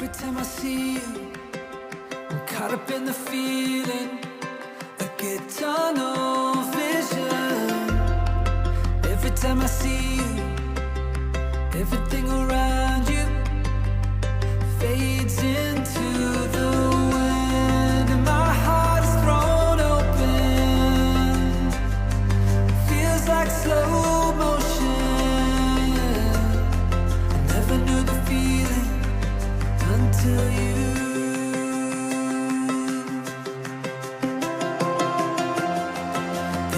Every time I see you, I'm caught up in the feeling, like a tunnel vision. Every time I see you, everything around you fades into the wind, and my heart is thrown open. Feels like slow motion. I never knew the feeling until you.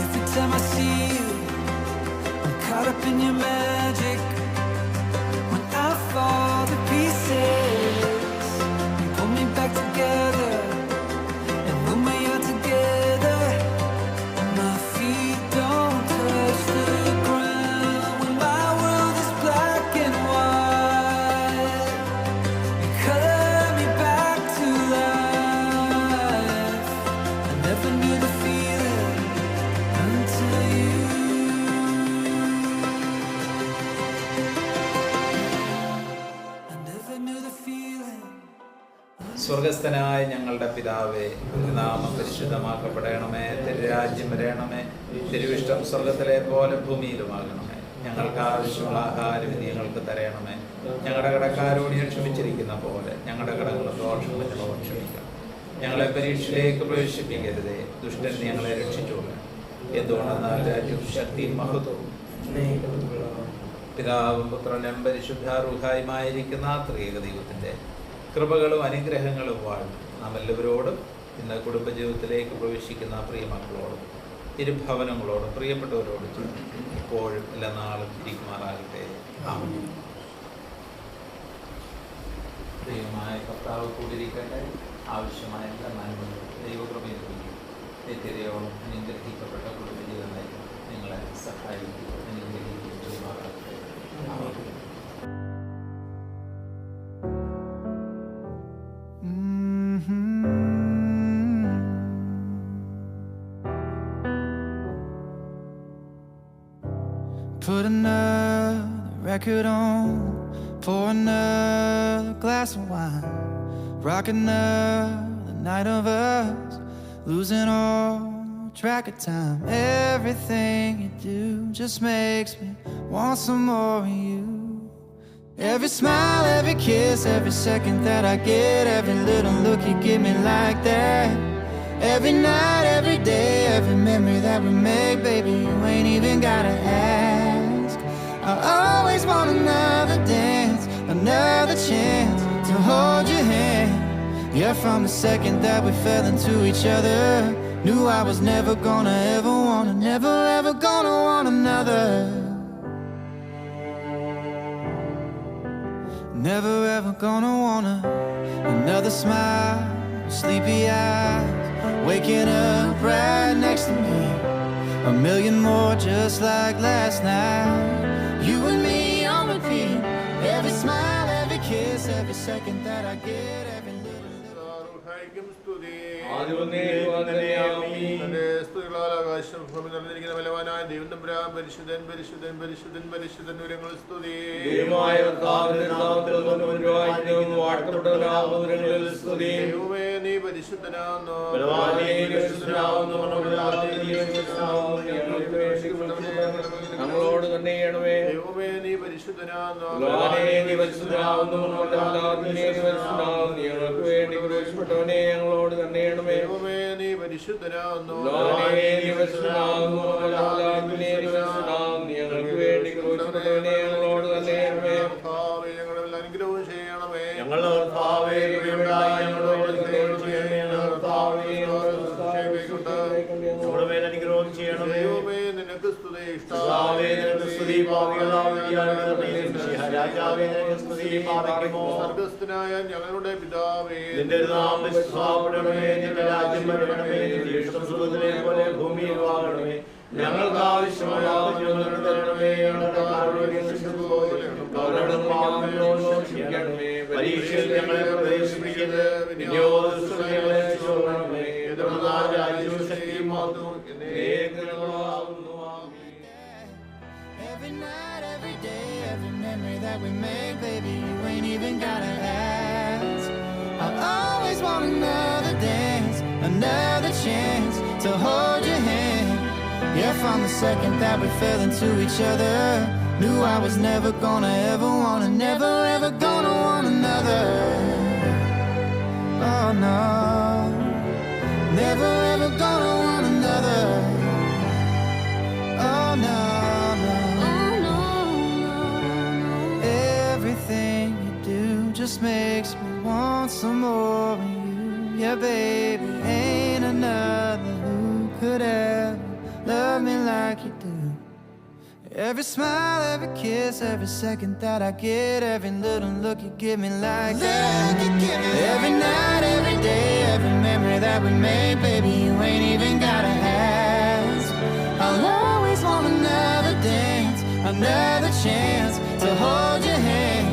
Every time I see you, I'm caught up in your magic. When I fall to pieces, you pull me back together, and when we are together, my feet don't touch the ground. When my world is black and white, you color me back to life. I never knew the feeling until you. I never knew the feeling. സ്വർഗസ്ഥനായ ഞങ്ങളുടെ പിതാവേ, നാമം പരിശുദ്ധമാക്കപ്പെടണമേ. തിരുരാജ്യം വരണമേ. തിരുവിഷ്ടം സ്വർഗത്തിലെ പോലെ ഭൂമിയിലുമാകണമേ. ഞങ്ങൾക്ക് ആവശ്യമുള്ള ആഹാരം ഇനി ഞങ്ങൾക്ക് തരണമേ. ഞങ്ങളുടെ കടക്കാരോട് ഞാൻ ക്ഷമിച്ചിരിക്കുന്ന പോലെ ഞങ്ങളുടെ കടങ്ങളും ദോഷങ്ങളും ഞങ്ങളോട് ക്ഷമിക്കണം. ഞങ്ങളെ പരീക്ഷയിലേക്ക് പ്രവേശിപ്പിക്കരുതേ, ദുഷ്ടൻ ഞങ്ങളെ രക്ഷിച്ചോളൂ. എന്തുകൊണ്ടെന്നാൽ രാജ്യവും ശക്തിയും മഹത്വവും പിതാവും പുത്രനും പരിശുദ്ധാരൂഹായുമായിരിക്കുന്ന ത്രിയേക ദൈവത്തിൻ്റെ കൃപകളും അനുഗ്രഹങ്ങളും വാഴും നാം എല്ലാവരോടും ഇന്ന് കുടുംബജീവിതത്തിലേക്ക് പ്രവേശിക്കുന്ന പ്രിയ മക്കളോടും ഇരുഭവനങ്ങളോടും പ്രിയപ്പെട്ടവരോടും ഇപ്പോഴും എല്ലാ നാളും ഇരിക്കുമാറാകട്ടെ. ആമേൻ. ദൈവമായ കർത്താവ് കൂടിയിരിക്കട്ടെ. ആവശ്യമായ എല്ലാ നന്മകളും ദൈവകൃപയിൽ നിത്യതയോളം അനുഗ്രഹിക്കപ്പെട്ട കുടുംബജീവിതം നയിക്കും നിങ്ങളെ സഹായിക്കും, അനുഗ്രഹിക്കുകയും ചെയ്യുമാറാകട്ടെ. ആമേൻ. Put another record on, pour another glass of wine, rock another night of us, losing all track of time. Everything you do just makes me want some more of you. Every smile, every kiss, every second that I get, every little look you give me like that. Every night, every day, every memory that we make, baby, you ain't even gotta ask. I always want another dance, another chance to hold your hand. Yeah, from the second that we fell into each other, knew I was never gonna ever wanna, never ever gonna want another. Never ever gonna wanna another smile, sleepy eyes, waking up right next to me. A million more just like last night. You and me on repeat. Every smile, every kiss, every second that I get, every little. പരിശുദ്ധൻ പരിശുദ്ധൻ പരിശുദ്ധൻ പരിശുദ്ധൻ ഉരങ്ങൾ സ്തുതി. ദൈവമേ നീ പരിശുദ്ധനാകുന്നു. ഞങ്ങളോട് തന്നെ ചെയ്യണമേ. ദൈവമേ നീ പരിശുദ്ധനാകുന്നു. ഞങ്ങൾക്ക് വേണ്ടി പ്രവേശിപ്പെട്ടവനെ ഞങ്ങളോട് തന്നെ ചെയ്യണമേ. ദൈവമേ നീ പരിശുദ്ധനാകുന്നു. ഞങ്ങൾക്ക് വേണ്ടി പ്രവേശിപ്പെട്ടവനെ ഞങ്ങളോട് തന്നെ ചെയ്യണമേ. ഞങ്ങളുടെ അനുഗ്രഹവും ചെയ്യണമേ. ഞങ്ങളോട് അനുഗ്രഹം ചെയ്യണമേ. ദൈവമേ നിനക്ക് സ്തുതി. സ്വർഗസ്ഥനായ ഞങ്ങളുടെ പിതാവേ, നിന്റെ നാമം പരിശുദ്ധമാക്കപ്പെടണമേ. നിന്റെ രാജ്യം വരണമേ. നിന്റെ ഇഷ്ടം സ്വർഗ്ഗത്തിലെ പോലെ ഭൂമിയിലുമാകണമേ. ഞങ്ങൾക്ക് ആവശ്യമായ ഞങ്ങൾക്ക് തരണമേ. പരീക്ഷയിൽ ഞങ്ങളെ പ്രവേശിപ്പിക്കരുത്, ഞങ്ങളെ രക്ഷിക്കണമേ. രാജ്യവും ശക്തിയും മഹത്വവും എന്നേക്കുമാകുന്നു. Every night, every day, every memory that we make, baby, you ain't even gotta ask. I'll always want another dance, another chance to hold your hand. Yeah, from the second that we fell into each other, knew I was never gonna ever wanna, never ever gonna want another. Oh no, never ever gonna want another. Oh no, no. Everything you do just makes me want some more of you. Yeah, baby, ain't another who could ever love me like you do. Every smile, every kiss, every second that I get, every little look you give me like that. Every night, every day, every memory that we made, baby, you ain't even gotta ask. I'll always want another dance, another chance to hold your hand.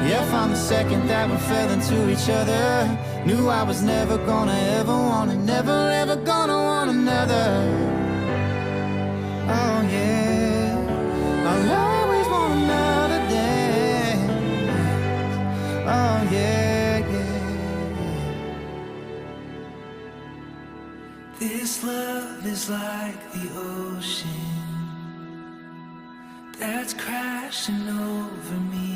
Yeah, from the second that we fell into each other, knew I was never gonna ever want it, never ever gonna want another. Oh yeah, I'll always want another dance. Oh yeah, yeah. This love is like the ocean that's crashing over me.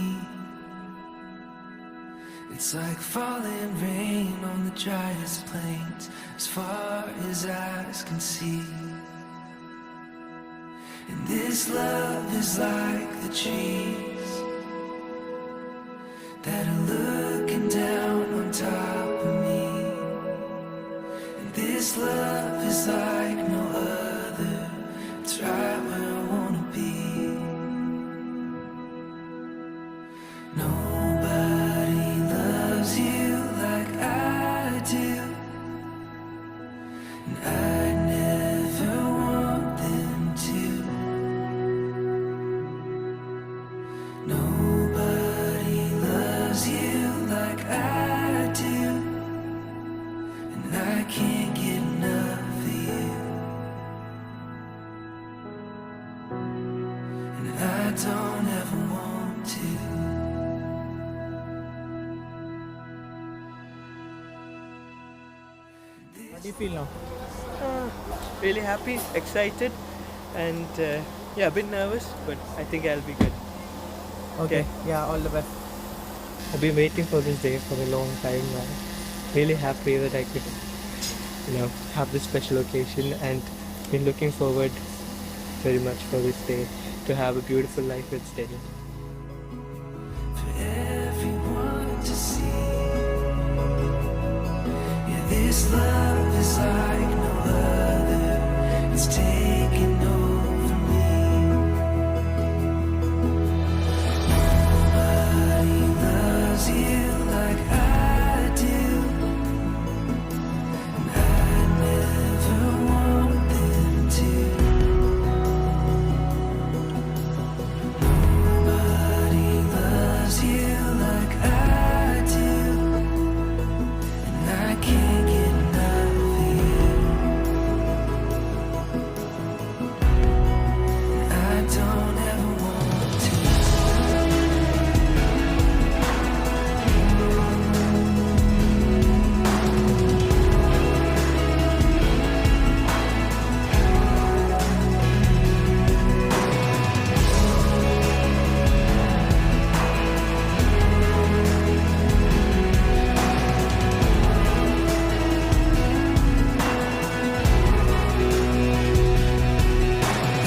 It's like falling rain on the driest plains, as far as eyes can see. And this love is like the trees that are looking down on top of me. And this love is like no other, it's right where I wanna be. Nobody loves you like I do, and I never want them to. Nobody loves you like I do, and I can't get enough of you. And I don't ever want to. How do you feel now? Really happy, excited, and yeah, a bit nervous, but I think I'll be good. Okay, yeah, all the best. I've been waiting for this day for a long time now. Really happy that I could, have this special occasion, and been looking forward very much for this day to have a beautiful life with Stella. For everyone to see. Yeah, this love is like no other, it's taking over me. Nobody loves you like I do, and I never want them to. Nobody loves you like I do, and I can't get enough of you. And I don't ever want to.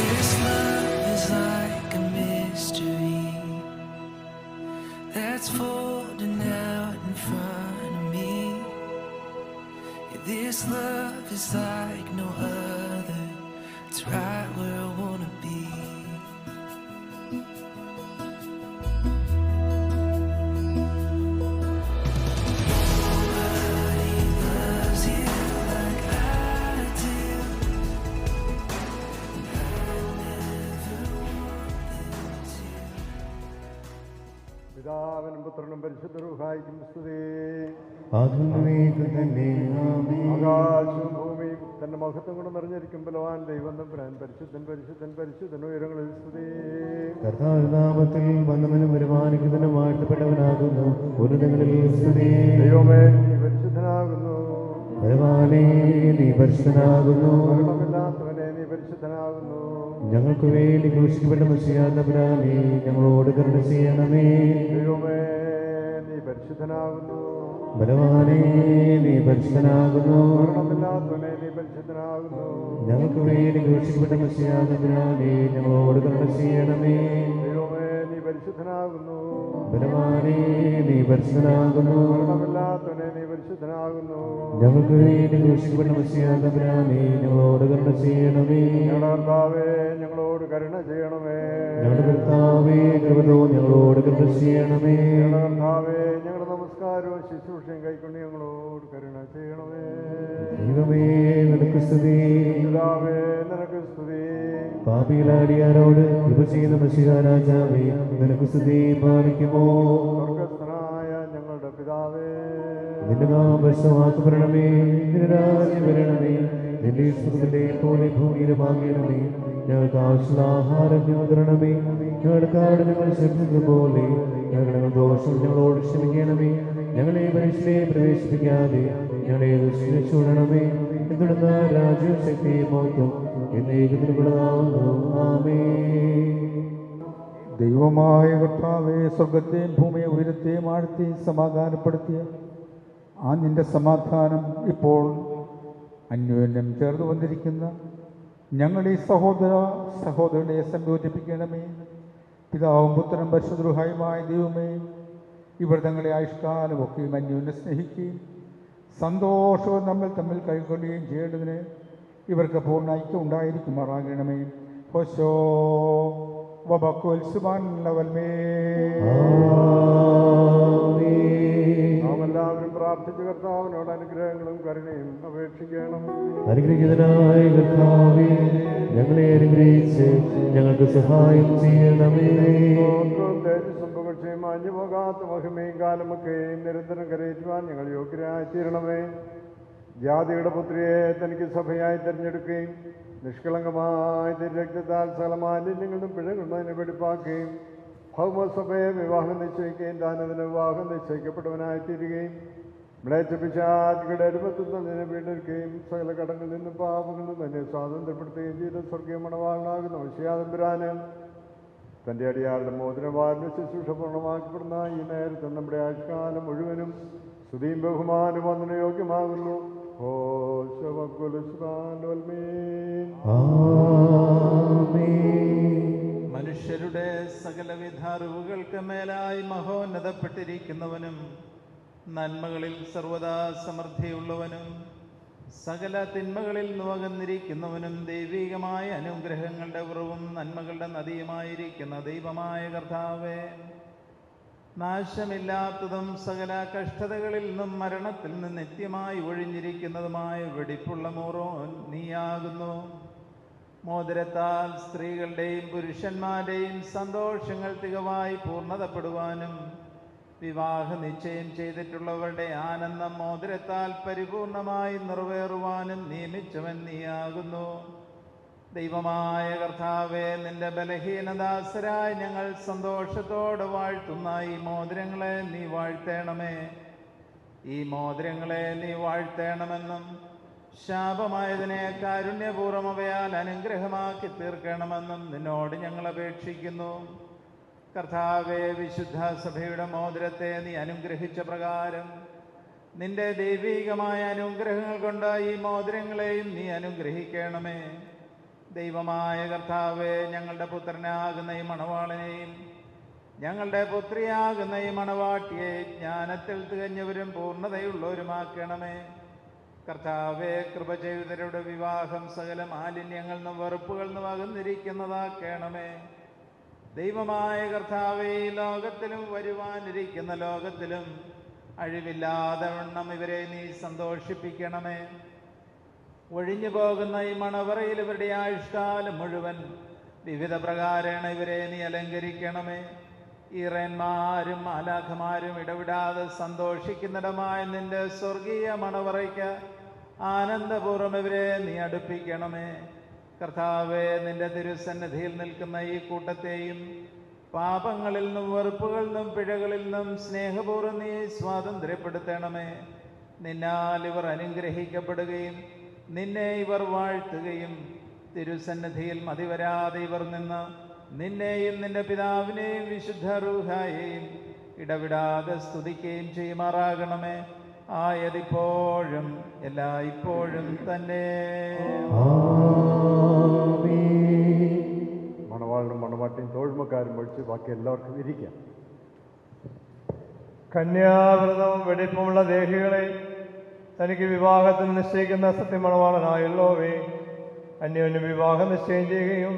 This love is like a mystery that's folding out in front of me. Yeah, this love is like no other, it's right where I wanna be. Nobody loves you like I do, and I never want them to. പിതാവിനും പുത്രനും പരിശുദ്ധരൂഹായിക്കും സ്തുതി. ആകുന്നേക്ക് തന്നെ ആമേൻ. ആകാശവും ഭൂമിയും തന്റെ മഹത്വം കൊണ്ട് നിറഞ്ഞിരിക്കും ബലവാൻ ദൈവം തമ്പുരാൻ പരിശുദ്ധൻ പരിശുദ്ധൻ പരിശുദ്ധൻ ഉയരങ്ങളിൽ സ്തുതി. കർത്താവിനാമത്തിൽ വന്നവനും വരുമാനിക്കുന്നതിനും വാഴ്ത്തപ്പെട്ടവനാകുന്നു. ഉന്നതങ്ങളിൽ സ്തുതി. ദൈവമേ നീ പരിശുദ്ധനാകുന്നു. ബലവാനേ നീ പരിശുദ്ധനാകുന്നു. മരണമില്ലാത്തവനെ നീ പരിശുദ്ധനാകുന്നു. ഞങ്ങൾക്ക് വേണ്ടി ക്രൂശിക്കപ്പെട്ട മെസ്സിയാ തമ്പുരാനേ, ഞങ്ങളോട് കരുണ ചെയ്യണമേ. ദൈവമേ നീ പരിശുദ്ധനാകുന്നു. ബലവാനേ നീ പരിശുദ്ധനാകുന്നു. മരണമില്ലാത്തവനെ നീ പരിശുദ്ധനാകുന്നു. ഞങ്ങൾക്ക് വേണ്ടി ക്രൂശിക്കപ്പെട്ട മെസ്സിയാ തമ്പുരാനേ, ഞങ്ങളോട് കരുണ ചെയ്യണമേ. ദൈവമേ നീ പരിശുദ്ധനാകുന്നു. ബലവാനേ നീ പരിശുദ്ധനാകുന്നു. മരണമില്ലാത്തവനെ നീ പരിശുദ്ധനാകുന്നു. ഞങ്ങൾക്ക് വേണ്ടി ക്രൂശിക്കപ്പെട്ട മെസ്സിയാ തമ്പുരാനേ, ഞങ്ങളോട് കരുണ ചെയ്യണമേ. ഞങ്ങളുടെ കർത്താവേ ഞങ്ങളോട് കരുണ ചെയ്യണമേ. ഞങ്ങളുടെ കർത്താവേ കൃപ തോന്നി ഞങ്ങളോട് കരുണ ചെയ്യണമേ. ഞങ്ങളുടെ കർത്താവേ ഞങ്ങളുടെ നമസ്കാരവും ശുശ്രൂഷയും കൈക്കൊണ്ട് ഞങ്ങളോട് കരുണ ചെയ്യണമേ. ദൈവമേ നിനക്ക് സ്തുതി. പിതാവേ നിനക്ക് സ്തുതി. പാപികളാടിയാരോട് കൃപ ചെയ്യുന്ന മെസ്സിഹാ രാജാവേ, നിനക്ക് സ്തുതി പാലിക്കുമോ. സ്വർഗസ്ഥനായ ഞങ്ങളുടെ പിതാവേ, നിന്റെ നാമം പരിശുദ്ധമാക്കപ്പെടണമേ. നിന്റെ രാജ്യം വരണമേ. നിന്റെ സുഖത്തിലെ പോലെ ഭൂമിയിലും ആകണമേ. ഞങ്ങൾക്ക് ആവശ്യമുള്ള ആഹാരം ഞങ്ങൾ തരണമേ. ഞങ്ങളുടെ കാട് ഞങ്ങൾ ക്ഷമിക്കുന്നത് പോലെ ഞങ്ങളുടെ ദോഷം ഞങ്ങളോട് ക്ഷമിക്കണമേ. ഞങ്ങളെ പരീക്ഷയെ പ്രവേശിപ്പിക്കാതെ ഞങ്ങളെ ദുഷിച്ചുവിടണമേ. എന്തുടർന്ന രാജ്യവും ശക്തിയും മഹത്വം എന്നേക്കുള്ളതാവുന്നു. ആമേൻ. ദൈവമായ കർത്താവേ, സ്വർഗത്തെയും ഭൂമിയെ ഉയരത്തെയും ആഴത്തെയും സമാധാനപ്പെടുത്തിയ ആ നിന്റെ സമാധാനം ഇപ്പോൾ അന്യോന്യം ചേർന്ന് വന്നിരിക്കുന്ന ഞങ്ങൾ ഈ സഹോദരനെ സംയോജിപ്പിക്കണമേ. പിതാവും പുത്രനും പരിശുദ്ധരുമായ ദൈവമേ, ഇവർ തങ്ങളെ ആയുഷ്കാലമൊക്കെയും അന്യോന്യം സ്നേഹിക്കുകയും സന്തോഷവും തമ്മിൽ കൈക്കൊള്ളുകയും ചെയ്യേണ്ടതിന് ഇവർക്ക് പൂർണ്ണ ഐക്യം ഉണ്ടായിരിക്കുമാറാകണമേ. ഹോശോ നാമെല്ലാവരും പ്രാർത്ഥിച്ച് കർത്താവിനോട് അനുഗ്രഹങ്ങളും കരുണയും അപേക്ഷിക്കണം. അനുഗ്രഹീതനായ കർത്താവേ, ഞങ്ങളെ അനുഗ്രഹിച്ച് ഞങ്ങൾക്ക് സഹായം ചെയ്യണമേ. തേജസ്സും പുകഴ്ചയും മാഞ്ഞു പോകാത്ത മഹിമയും കാലമൊക്കെയും നിരന്തരം കരയിക്കുവാൻ ഞങ്ങൾ യോഗ്യരായി തീരണമേ. ജാതിയുടെ പുത്രിയെ തനിക്ക് സഭയായി തിരഞ്ഞെടുക്കുകയും നിഷ്കളങ്കമായ രക്തത്താൽ സകല മാലിന്യങ്ങളും പിഴകൊണ്ടതിനെ വെടിപ്പാക്കുകയും ഭൗമസഭയെ വിവാഹം നിശ്ചയിക്കുകയും താൻ അതിന് വിവാഹം നിശ്ചയിക്കപ്പെട്ടവനായി തീരുകയും മ്ലേച്ഛപിശാചുകളുടെ അടിമത്തത്തിൽ തന്നെ വീണ്ടെടുക്കുകയും സകല കടങ്ങളിൽ നിന്നും പാപങ്ങളിൽ നിന്നും തന്നെ സ്വാതന്ത്ര്യപ്പെടുത്തുകയും ചെയ്ത സ്വർഗീയ മണവാളനാകുന്ന വിഷയാതമ്പുരാന് തൻ്റെ അടിയാളുടെ മോചനവാറിൻ്റെ ശുശ്രൂഷ പൂർണ്ണമാക്കപ്പെടുന്ന ഈ നേരത്തെ നമ്മുടെ ആയുഷ്കാലം മുഴുവനും സ്തുതിയും ബഹുമാനം വന്നതിന് യോഗ്യമാകുന്നു. മനുഷ്യരുടെ സകലവിധ അറിവുകൾക്ക് മേലായി മഹോന്നതപ്പെട്ടിരിക്കുന്നവനും നന്മകളിൽ സർവദാ സമൃദ്ധിയുള്ളവനും സകല തിന്മകളിൽ നിന്നകന്നിരിക്കുന്നവനും ദൈവികമായ അനുഗ്രഹങ്ങളുടെ ഉറവും നന്മകളുടെ നദിയുമായിരിക്കുന്ന ദൈവമായ കർത്താവേ, നാശമില്ലാത്തതും സകല കഷ്ടതകളിൽ നിന്നും മരണത്തിൽ നിന്ന് നിത്യമായി ഒഴിഞ്ഞിരിക്കുന്നതുമായ വെടിപ്പുള്ള മോറോൻ നീയാകുന്നു. മോതിരത്താൽ സ്ത്രീകളുടെയും പുരുഷന്മാരുടെയും സന്തോഷങ്ങൾ തികവായി പൂർണ്ണതപ്പെടുവാനും വിവാഹ നിശ്ചയം ചെയ്തിട്ടുള്ളവരുടെ ആനന്ദം മോതിരത്താൽ പരിപൂർണമായി നിറവേറുവാനും നിയമിച്ചവൻ നീയാകുന്നു. ദൈവമായ കർത്താവേ, നിന്റെ ബലഹീനദാസരായി ഞങ്ങൾ സന്തോഷത്തോടെ വാഴ്ത്തുന്ന ഈ മോതിരങ്ങളെ നീ വാഴ്ത്തേണമേ. ഈ മോതിരങ്ങളെ നീ വാഴ്ത്തേണമെന്നും ശാപമായതിനെ കാരുണ്യപൂർവ്വം അവയാൽ അനുഗ്രഹമാക്കി തീർക്കണമെന്നും നിന്നോട് ഞങ്ങൾ അപേക്ഷിക്കുന്നു. കർത്താവേ, വിശുദ്ധ സഭയുടെ മോതിരത്തെ നീ അനുഗ്രഹിച്ച പ്രകാരം നിന്റെ ദൈവികമായ അനുഗ്രഹങ്ങൾ കൊണ്ട് ഈ മോതിരങ്ങളെയും നീ അനുഗ്രഹിക്കണമേ. ദൈവമായ കർത്താവേ, ഞങ്ങളുടെ പുത്രനാകുന്ന ഈ മണവാളനെയും ഞങ്ങളുടെ പുത്രിയാകുന്ന ഈ മണവാട്ടിയെ ജ്ഞാനത്തിൽ തികഞ്ഞവരും പൂർണ്ണതയുള്ളവരുമാക്കണമേ. കർത്താവേ, കൃപ ചെയ്തവരുടെ വിവാഹം സകല മാലിന്യങ്ങളിൽ നിന്നും വെറുപ്പുകളിൽ നിന്നും അകന്നിരിക്കുന്നതാക്കണമേ. ദൈവമായ കർത്താവേ, ലോകത്തിലും വരുവാനിരിക്കുന്ന ലോകത്തിലും അഴിവില്ലാതെ വണ്ണം ഇവരെ നീ സന്തോഷിപ്പിക്കണമേ. ഒഴിഞ്ഞു പോകുന്ന ഈ മണവറയിൽ ഇവരുടെ ആയുഷ്കാലം മുഴുവൻ വിവിധ പ്രകാരേണ ഇവരെ നീ അലങ്കരിക്കണമേ. ഈറന്മാരും മാലാഖമാരും ഇടവിടാതെ സന്തോഷിക്കുന്നിടമായ നിന്റെ സ്വർഗീയ മണവറയ്ക്ക് ആനന്ദപൂർവ്വം ഇവരെ നീ അടുപ്പിക്കണമേ. കർത്താവേ, നിന്റെ തിരുസന്നിധിയിൽ നിൽക്കുന്ന ഈ കൂട്ടത്തെയും പാപങ്ങളിൽ നിന്നും വെറുപ്പുകളിൽ നിന്നും പിഴകളിൽ നിന്നും സ്നേഹപൂർവ്വം നീ സ്വാതന്ത്ര്യപ്പെടുത്തണമേ. നിന്നാൽ ഇവർ അനുഗ്രഹിക്കപ്പെടുകയും നിന്നെ ഇവർ വാഴ്ത്തുകയും തിരുസന്നിധിയിൽ മതിവരാതെ ഇവർ നിന്ന് നിന്നെയും നിന്റെ പിതാവിനെയും വിശുദ്ധ റൂഹായെയും ഇടവിടാതെ സ്തുതിക്കുകയും ചെയ്യുമാറാകണമേ. ആയതിപ്പോഴും എല്ലായ്പ്പോഴും തന്നെ. മണവാളിനും മണവാട്ടിയും തോഴ്മക്കാരും ഒഴിച്ച് ബാക്കി എല്ലാവർക്കും ഇരിക്കാം. കന്യാവ്രതവും വെടിപ്പുമുള്ള ദേഹികളെ തനിക്ക് വിവാഹത്തിന് നിശ്ചയിക്കുന്ന സത്യമണവാളനായുള്ളോവേ, അന്യോന്യം വിവാഹം നിശ്ചയം ചെയ്യുകയും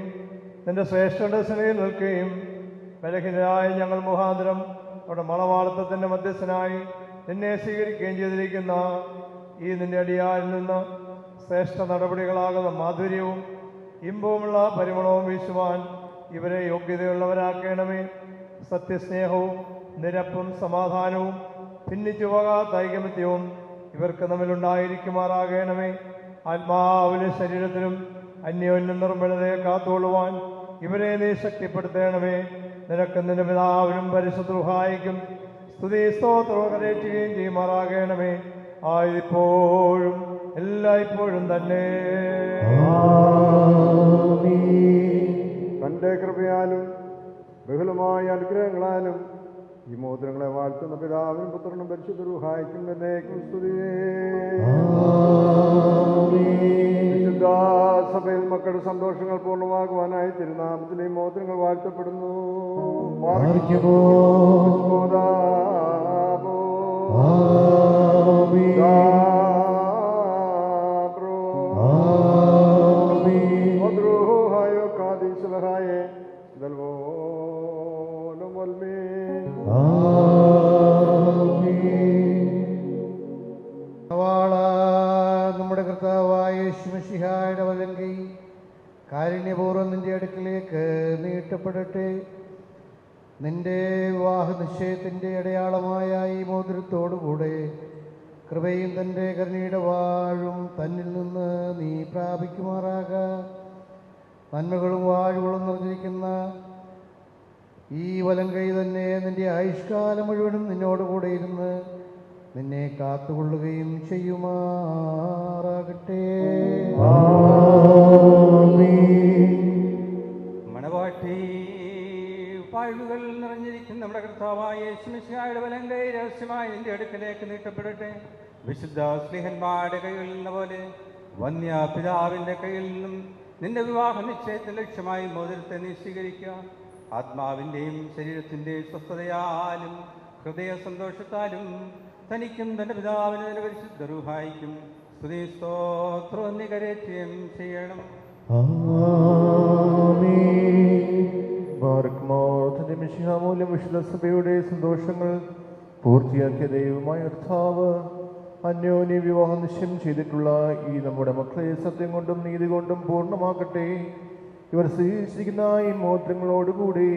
നിന്റെ ശ്രേഷ്ഠയുടെ സേനയിൽ നിൽക്കുകയും ബലഹീനരായ ഞങ്ങൾ മുഖാന്തരം അവിടെ മണവാളത്വത്തിൻ്റെ മധ്യസ്ഥനായി നിന്നെ സ്വീകരിക്കുകയും ചെയ്തിരിക്കുന്ന ഈ നിന്റെ അടിയാരിൽ നിന്ന് ശ്രേഷ്ഠ നടപടികളാകുന്ന മാധുര്യവും ഇമ്പവുമുള്ള പരിമളവും വീശുവാൻ ഇവരെ യോഗ്യതയുള്ളവരാക്കണമേ. സത്യസ്നേഹവും നിരപ്പും സമാധാനവും ഭിന്നിച്ചു പോകാത്ത ഐകമത്യവും ഇവർക്ക് തമ്മിലുണ്ടായിരിക്കുമാറാകണമേ. ആത്മാവിലും ശരീരത്തിലും അന്യോന്യം നിർമ്മലതയെ കാത്തുകൊള്ളുവാൻ ഇവരെ നീ ശക്തിപ്പെടുത്തണമേ. നിനക്ക് നിന്റെ പിതാവിനും പരിശുദ്ധ റൂഹായിക്കും സ്തുതി സ്തോത്രവും കരേറ്റുകയും ചെയ്യുമാറാകണമേ. ആയതിപ്പോഴും എല്ലായ്പ്പോഴും തന്നെ. തൻ്റെ കൃപയാലും ബഹുലമായ അനുഗ്രഹങ്ങളാലും ഈ മോതിരങ്ങളെ വാഴ്ത്തുന്ന പിതാവിനും പുത്രനും പരിശുദ്ധ റൂഹായിക്കും എന്നേക്കും സ്തുതിയേ. വിശുദ്ധ സഭയിൽ മക്കളുടെ സന്തോഷങ്ങൾ പൂർണ്ണമാകുവാനായി തിരുനാമത്തിൽ ഈ മോതിരങ്ങൾ വാഴ്ത്തപ്പെടുന്നു. നമ്മുടെ കർത്താവായ യേശുമിശിഹായുടെ വലങ്കൈ കാരുണ്യപൂർവ്വം നിന്റെ അടുക്കിലേക്ക് നീട്ടപ്പെടട്ടെ. നിന്റെ വിവാഹ നിശ്ചയത്തിൻ്റെ അടയാളമായ ഈ മോതിരത്തോടുകൂടെ കൃപയും തൻ്റെ കരുണയുടെ വാഴും തന്നിൽ നിന്ന് നീ പ്രാപിക്കുമാറാക. നന്മകളും വാഴുകളും നിറഞ്ഞിരിക്കുന്ന ഈ വലങ്കൈ തന്നെ നിന്റെ ആയുഷ്കാലം മുഴുവനും നിന്നോടുകൂടെ ഇരുന്ന് നിന്നെ കാത്തുകൊള്ളുകയും ചെയ്യുമാറാകട്ടെ. മണവാട്ടി വാഴുകൾ നിറഞ്ഞിരിക്കുന്ന നമ്മുടെ കർത്താവായ യേശുമിശിഹായുടെ വലങ്കൈ രഹസ്യമായി നിന്റെ അടുക്കലേക്ക് നീട്ടപ്പെടട്ടെ. വിശുദ്ധ സ്നേഹന്മാരുടെ കയ്യിൽ നിന്ന പോലെ വന്യ പിതാവിൻ്റെ കയ്യിൽ നിന്നും നിന്റെ വിവാഹ നിശ്ചയത്തിന് ലക്ഷ്യമായി മോതിരത്തെ നീ സ്വീകരിക്കുക. ആത്മാവിൻ്റെയും ശരീരത്തിൻ്റെയും സ്വസ്ഥതയാലും ഹൃദയ സന്തോഷത്താലും തനിക്കും തൻ്റെ പിതാവിനും തൻ്റെ പരിശുദ്ധ റൂഹായിക്കും സ്തുതി സ്തോത്രം നീ കരേറ്റുകയും ചെയ്യണം. മൂല്യം വിശുദ്ധ സഭയുടെ സന്തോഷങ്ങൾ പൂർത്തിയാക്കിയ ദൈവമായ കർത്താവ് അന്യോന്യ വിവാഹം നിശ്ചയം ചെയ്തിട്ടുള്ള ഈ നമ്മുടെ മക്കളെ സത്യം കൊണ്ടും നീതി കൊണ്ടും പൂർണ്ണമാക്കട്ടെ. ഇവർ സ്വീകരിച്ചിരിക്കുന്ന ഈ മോതിരങ്ങളോടുകൂടി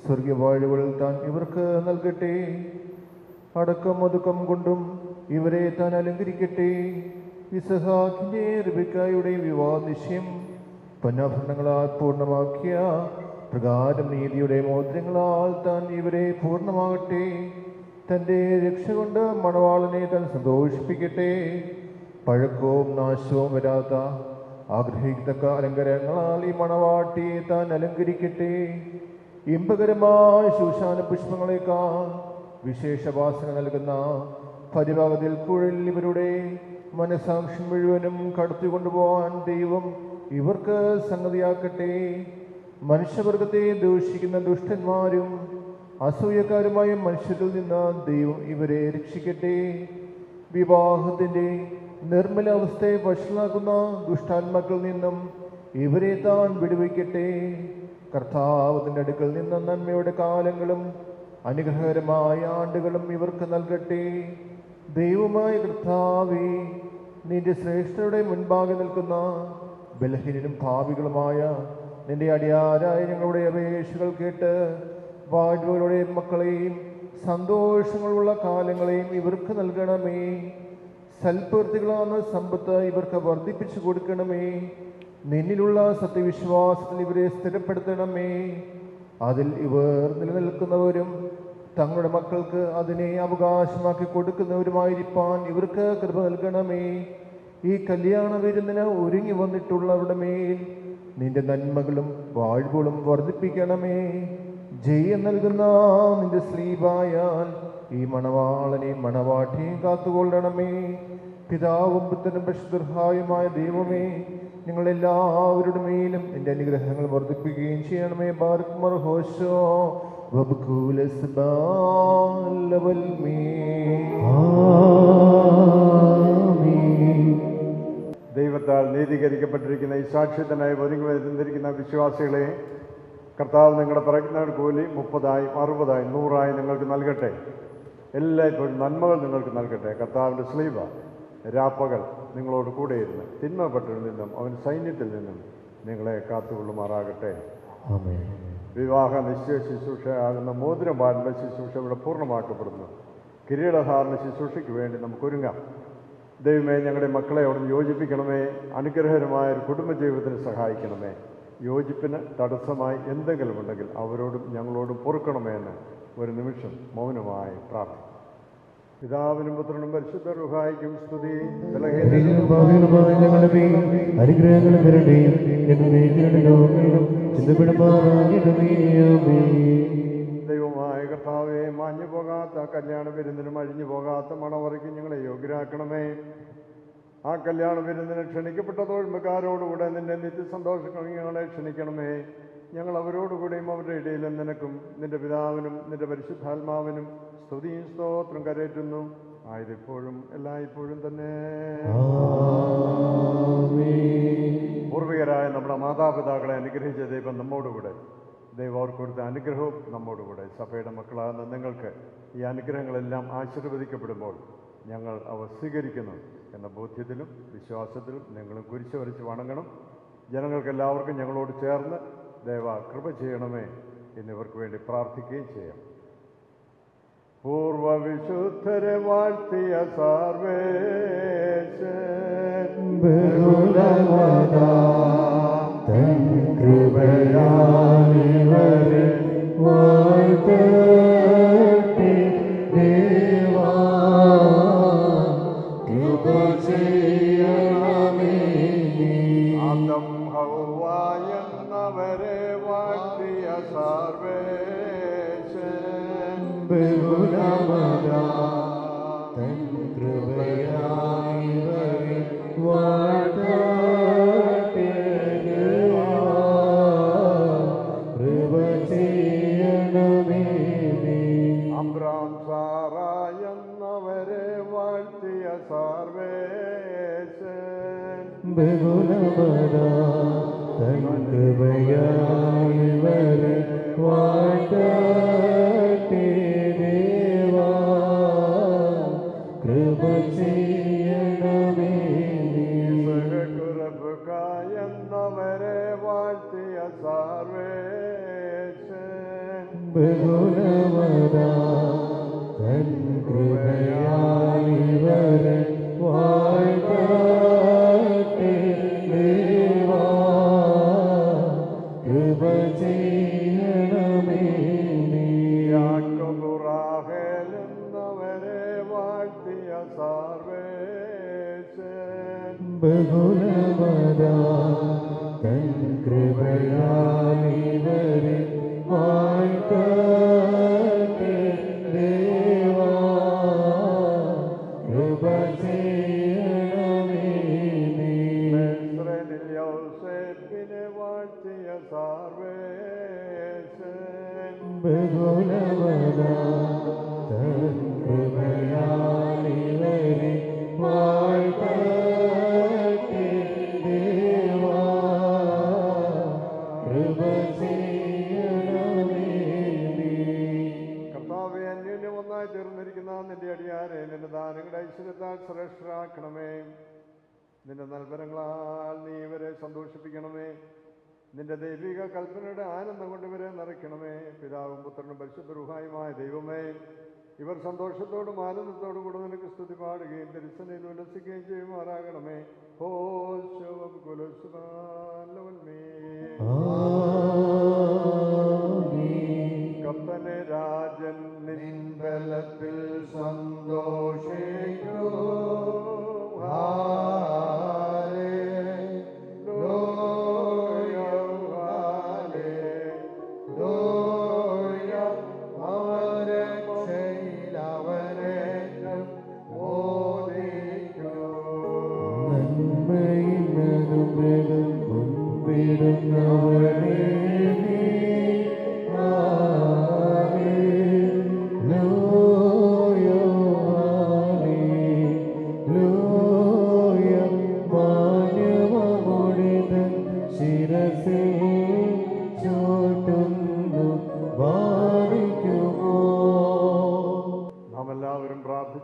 സ്വർഗീയ വാഴുകൾ താൻ ഇവർക്ക് നൽകട്ടെ. അടക്കം ഒതുക്കം കൊണ്ടും ഇവരെ താൻ അലങ്കരിക്കട്ടെ. ഇസഹാക്കിന്റെ റിബെക്കായുടെ വിവാഹ നിശ്ചയം പൊന്നാഭരണങ്ങളാൽ പൂർണ്ണമാക്കിയ പ്രകാരം നീതിയുടെ മോതിരങ്ങളാൽ താൻ ഇവരെ പൂർണ്ണമാകട്ടെ. തൻ്റെ രക്ഷ കൊണ്ട് മണവാളനെ താൻ സന്തോഷിപ്പിക്കട്ടെ. പഴക്കവും നാശവും വരാത്ത ആഗ്രഹിക്കത്തക്ക അലങ്കാരങ്ങളാൽ ഈ മണവാട്ടിയെ താൻ അലങ്കരിക്കട്ടെ. ഇമ്പകരമായ ശൂശാന പുഷ്പങ്ങളെക്കാൾ വിശേഷവാസന നൽകുന്ന പരിഭാഗത്തിൽ കുഴൽ ഇവരുടെ മനസാക്ഷി മുഴുവനും കടത്തിക്കൊണ്ടുപോകാൻ ദൈവം ഇവർക്ക് സംഗതിയാക്കട്ടെ. മനുഷ്യവർഗത്തെ ദൂഷിക്കുന്ന ദുഷ്ടന്മാരും അസൂയക്കാരുമായ മനുഷ്യരിൽ നിന്ന് ദൈവം ഇവരെ രക്ഷിക്കട്ടെ. വിവാഹത്തിൻ്റെ നിർമ്മല അവസ്ഥയെ വഷളാക്കുന്ന ദുഷ്ടാത്മാക്കളിൽ നിന്നും ഇവരെ താൻ വിടുവിക്കട്ടെ. കർത്താവിൻ്റെ അടുക്കൽ നിന്ന് നന്മയുടെ കാലങ്ങളും അനുഗ്രഹകരമായ ആണ്ടുകളും ഇവർക്ക് നൽകട്ടെ. ദൈവമായ കർത്താവേ, നിന്റെ ശ്രേഷ്ഠരുടെ മുൻപാകെ നിൽക്കുന്ന ബലഹീനരും ഭാവികളുമായ നിന്റെ അടിയാരായ ഞങ്ങളുടെ അപേക്ഷകൾ കേട്ട് വാഴ്വകളുടെ മക്കളെയും സന്തോഷങ്ങളുള്ള കാലങ്ങളെയും ഇവർക്ക് നൽകണമേ. സൽപ്രവൃത്തികളാണ് സമ്പത്ത് ഇവർക്ക് വർദ്ധിപ്പിച്ചു കൊടുക്കണമേ. നിന്നിലുള്ള സത്യവിശ്വാസത്തിൽ ഇവരെ സ്ഥിരപ്പെടുത്തണമേ. അതിൽ ഇവർ നിലനിൽക്കുന്നവരും തങ്ങളുടെ മക്കൾക്ക് അതിനെ അവകാശമാക്കി കൊടുക്കുന്നവരുമായിരിക്കാൻ ഇവർക്ക് കൃപ നൽകണമേ. ഈ കല്യാണ വിരുന്നിന് ഒരുങ്ങി വന്നിട്ടുള്ളവരുടെ മേൽ നിന്റെ നന്മകളും വാഴ്വുകളും വർദ്ധിപ്പിക്കണമേ. ജയം നൽകുന്ന നിന്റെ സ്ലീബായാൽ ഈ മണവാളനെയും മണവാട്ടിയും കാത്തുകൊള്ളണമേ. പിതാവും പുത്രനും പരിശുദ്ധമായ ദൈവമേ, നിങ്ങളെല്ലാവരുടെ മേലും നിന്റെ അനുഗ്രഹങ്ങൾ വർദ്ധിപ്പിക്കുകയും ചെയ്യണമേ. ബാരക് മർഹോശോ ദൈവത്താൽ നീതീകരിക്കപ്പെട്ടിരിക്കുന്ന ഈ സാക്ഷ്യത്തിനായി ഒരുങ്ങി വരുന്നിരിക്കുന്ന വിശ്വാസികളെ കർത്താവ് നിങ്ങളുടെ പറയുന്നവരുടെ കൂലി 30 60 100 നിങ്ങൾക്ക് നൽകട്ടെ. എല്ലായ്പ്പോഴും നന്മകൾ നിങ്ങൾക്ക് നൽകട്ടെ. കർത്താവിൻ്റെ സ്ലീബ രാപ്പകൽ നിങ്ങളോട് കൂടെയിരുന്ന് തിന്മപ്പെട്ടതിൽ നിന്നും അവൻ സൈന്യത്തിൽ നിന്നും നിങ്ങളെ കാത്തുകൊള്ളുമാറാകട്ടെ. വിവാഹ നിശ്ചയ ശുശ്രൂഷയാകുന്ന മോതിരം പാടുന്ന ശുശ്രൂഷ ഇവിടെ പൂർണ്ണമാക്കപ്പെടുന്നു. കിരീടധാരണ ശുശ്രൂഷയ്ക്ക് വേണ്ടി നമുക്കൊരുങ്ങാം. ദൈവമേ, ഞങ്ങളുടെ മക്കളെ അവിടെ യോജിപ്പിക്കണമേ. അനുഗ്രഹകരമായ ഒരു കുടുംബജീവിതത്തിന് സഹായിക്കണമേ. യോജിപ്പിന് തടസ്സമായി എന്തെങ്കിലും ഉണ്ടെങ്കിൽ അവരോടും ഞങ്ങളോടും പൊറുക്കണമേ എന്ന് ഒരു നിമിഷം മൗനമായി പ്രാർത്ഥിക്കും. പിതാവിനും പുത്രനും പരിശുദ്ധ റൂഹായിക്കും സ്തുതി. അനുഗ്രഹങ്ങളും വരട്ടെയും ദൈവമായ കർത്താവേ, മാഞ്ഞു പോകാത്ത കല്യാണ വിരുന്നിനും അഴിഞ്ഞു പോകാത്ത മണവറയ്ക്ക് ഞങ്ങളെ യോഗ്യരാക്കണമേ. ആ കല്യാണ വിരുന്നിന് ക്ഷണിക്കപ്പെട്ട തോഴ്മക്കാരോടുകൂടെ നിന്റെ നിത്യസന്തോഷം ഞങ്ങളെ ക്ഷണിക്കണമേ. ഞങ്ങൾ അവരോടുകൂടെയും അവരുടെ ഇടയിലും നിനക്കും നിന്റെ പിതാവിനും നിന്റെ പരിശുദ്ധാത്മാവിനും സ്തുതിയും സ്തോത്രം കരേറ്റുന്നു. ആയതിപ്പോഴും എല്ലായ്പ്പോഴും തന്നെ. പൂർവികരായ നമ്മുടെ മാതാപിതാക്കളെ അനുഗ്രഹിച്ച ദൈവം നമ്മോടുകൂടെ. ദൈവം അവർക്ക് കൊടുത്ത അനുഗ്രഹവും നമ്മോടുകൂടെ. സഭയുടെ മക്കളാകുന്ന നിങ്ങൾക്ക് ഈ അനുഗ്രഹങ്ങളെല്ലാം ആശീർവദിക്കപ്പെടുമ്പോൾ ഞങ്ങൾ അവ സ്വീകരിക്കുന്നു എന്ന ബോധ്യത്തിലും വിശ്വാസത്തിലും നിങ്ങളും കുരിശ് വരച്ച് വണങ്ങണം. ജനങ്ങൾക്കെല്ലാവർക്കും ഞങ്ങളോട് ചേർന്ന് ദൈവ കൃപ ചെയ്യണമേ എന്നിവർക്ക് വേണ്ടി പ്രാർത്ഥിക്കുകയും ചെയ്യാം. പൂർവവിശുദ്ധരെ വാഴ്ത്തിയ സർവേശൻ കൃപയാലിവരെ വാഴ്ത്തട്ടെ ദേവാ. കൃപ ചെയ്യണമേ. ആദം ഹവ്വ എന്നവരെ വാഴ്ത്തിയ സർവേശൻ ബഹുലമതാ തൻ കൃപയാലിവരെ വാഴ്ത്തട്ടെ ദേവാ. കൃപ ചെയ്യണമേ. അബ്രാം സാറ എന്നവരെ വാഴ്ത്തിയ സർവേശൻ ബഹുലമതാ തൻ കൃപയാലിവരെ വാഴ്ത്തട്ടെ ദേവാ. കൃപ ചെയ്യണമേ. എന്നവരെ വാഴ്ത്തിയ സർവേശൻ ബഹുലമതാ തൻ കൃപയാലിവരെ വാഴ്ത്തട്ടെ ദേവാ. കൃപ ചെയ്യണമേ. യാക്കോബുറാഹേൽ എന്നവരെ വാഴ്ത്തിയ സർവേശൻ ബഹുലമതാ തൻ കൃപയാലിവരെ വാഴ്ത്തട്ടെ ദേവാ. കൃപ ചെയ്യണമേ. യോസേപ്പിനെ വാഴ്ത്തിയ സർവേശൻ ബഹുലമതാ തൻ കൃപയാലിവരെ വാഴ്ത്തട്ടെ ദേവാ. കൃപ ചെയ്യണമേ. കർത്താവെ, അന്യോന്യം ഒന്നായി തീർന്നിരിക്കുന്ന നിന്റെ അടിയാരെ നിന്റെ ദാനങ്ങളുടെ ഐശ്വര്യത്താൽ ശ്രേഷ്ഠരാക്കണമേ. നിന്റെ നൽവരങ്ങളാൽ നീ ഇവരെ സന്തോഷിപ്പിക്കണമേ. നിന്റെ ദൈവിക കൽപ്പനയുടെ ആനന്ദം കൊണ്ട് ഇവരെ നിറയ്ക്കണമേ. പിതാവും പുത്രനും പരിശുദ്ധ റൂഹായുമായ ദൈവമേ, ഇവർ സന്തോഷത്തോടും ആനന്ദത്തോടും കൂടെ നിനക്ക് സ്തുതി പാടുകയും തിരുസനയിൽ ഉല്ലസിക്കുകയും ചെയ്യുമാറാകണമേ. കർത്തനെ രാജൻ നിൻ ബലത്തിൽ സന്തോഷിക്കൂ.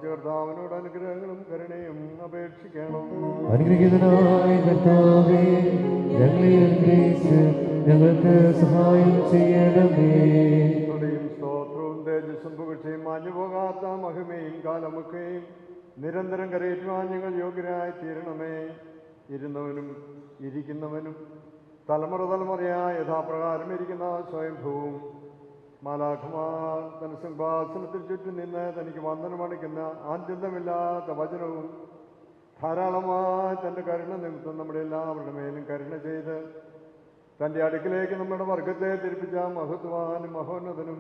കർത്താവിനോട് അനുഗ്രഹങ്ങളും കരുണയും അപേക്ഷിക്കണം. അനുഗ്രഹീതനായ കർത്താവേ, ഞങ്ങളെ അനുഗ്രഹിച്ച് ഞങ്ങൾക്ക് സഹായം ചെയ്യണമേ. സ്തോത്രവും തേജസ്സും പുകഴ്ചയും മാഞ്ഞു പോകാത്ത മഹിമയും കാലമൊക്കെയും നിരന്തരം കരയേറ്റുവാൻ ഞങ്ങൾ യോഗ്യരായി തീരണമേ. ഇരുന്നവനും ഇരിക്കുന്നവനും തലമുറ തലമുറയായ യഥാപ്രകാരം ഇരിക്കുന്ന സ്വയംഭൂവും മാലാഖമാർ തന്റെ സിംഹാസനത്തിൽ ചുറ്റും നിന്ന് തനിക്ക് വന്ദനമണിക്കുന്ന ആദ്യന്തമില്ലാത്ത വചനവും ധാരാളമായി തൻ്റെ കരുണ നിമിത്തം നമ്മുടെ എല്ലാവരുടെ മേലും കരുണ ചെയ്ത് തൻ്റെ അടുക്കിലേക്ക് നമ്മുടെ വർഗത്തെ തിരിപ്പിച്ച മഹത്വാനും മഹോന്നതനും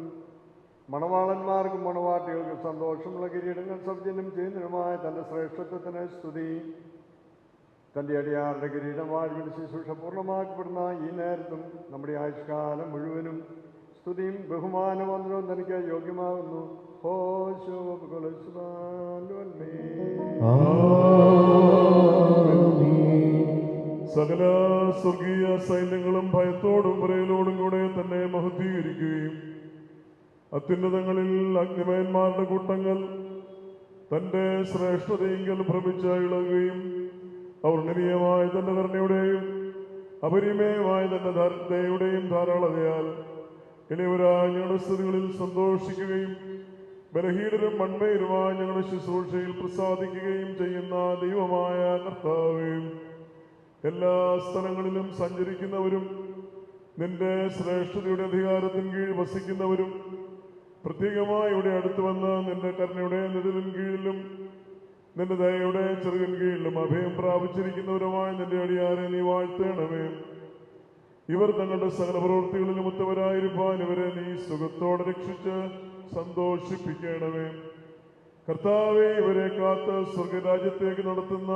മണവാളന്മാർക്കും മണവാട്ടികൾക്കും സന്തോഷമുള്ള കിരീടങ്ങൾ സൗജന്യം ചെയ്യുന്നതിനുമായ തൻ്റെ ശ്രേഷ്ഠത്വത്തിന് സ്തുതി. തൻ്റെ അടിയാറുടെ കിരീടം വാഴ്വിന് ശുശ്രൂഷ പൂർണ്ണമാക്കപ്പെടുന്ന ഈ നേരത്തും നമ്മുടെ ആയുഷ്കാലം മുഴുവനും സ്തുതിയും ബഹുമാനവന്ദനവും തനിക്ക് യോഗ്യമാകുന്നു. സകല സ്വർഗീയ സൈന്യങ്ങളും ഭയത്തോടും വിറയലോടും കൂടെ തന്നെ മഹത്വീകരിക്കുകയും അത്യുന്നതങ്ങളിൽ അഗ്നിമയന്മാരുടെ കൂട്ടങ്ങൾ തൻ്റെ ശ്രേഷ്ഠതയെങ്കിൽ ഭ്രമിച്ച ഇളകുകയും അവർണ്ണനീയമായ തന്റെ കരുണയുടെയും അപരിമയമായ തന്റെ ദയയുടെയും ധാരാളതയാൽ ഇനിവരായ ഞങ്ങളുടെ സ്തുതികളിൽ സന്തോഷിക്കുകയും ബലഹീനരും മൺമേരുമായ ഞങ്ങളുടെ ശുശ്രൂഷയിൽ പ്രസാദിക്കുകയും ചെയ്യുന്ന ദൈവമായ കർത്താവേ, എല്ലാ സ്ഥലങ്ങളിലും സഞ്ചരിക്കുന്നവരും നിന്റെ ശ്രേഷ്ഠതയുടെ അധികാരത്തിന് കീഴിൽ വസിക്കുന്നവരും പ്രത്യേകമായി ഇവിടെ അടുത്തു വന്ന് നിന്റെ കരുണയുടെ നിഴലിൻ കീഴിലും നിന്റെ ദയയുടെ ചെറുകിൻ കീഴിലും അഭയം പ്രാപിച്ചിരിക്കുന്നവരുമായ നിന്റെ അടിയാരെ നീ വാഴ്ത്തേണമേ. ഇവർ തങ്ങളുടെ സകല പ്രവൃത്തികളിലും ഉത്തമരായിരിക്കാൻ ഇവരെ നീ സുഖത്തോടെ രക്ഷിച്ച് സന്തോഷിപ്പിക്കണമേ. കർത്താവേ, ഇവരെ കാത്ത് സ്വർഗരാജ്യത്തേക്ക് നടത്തുന്ന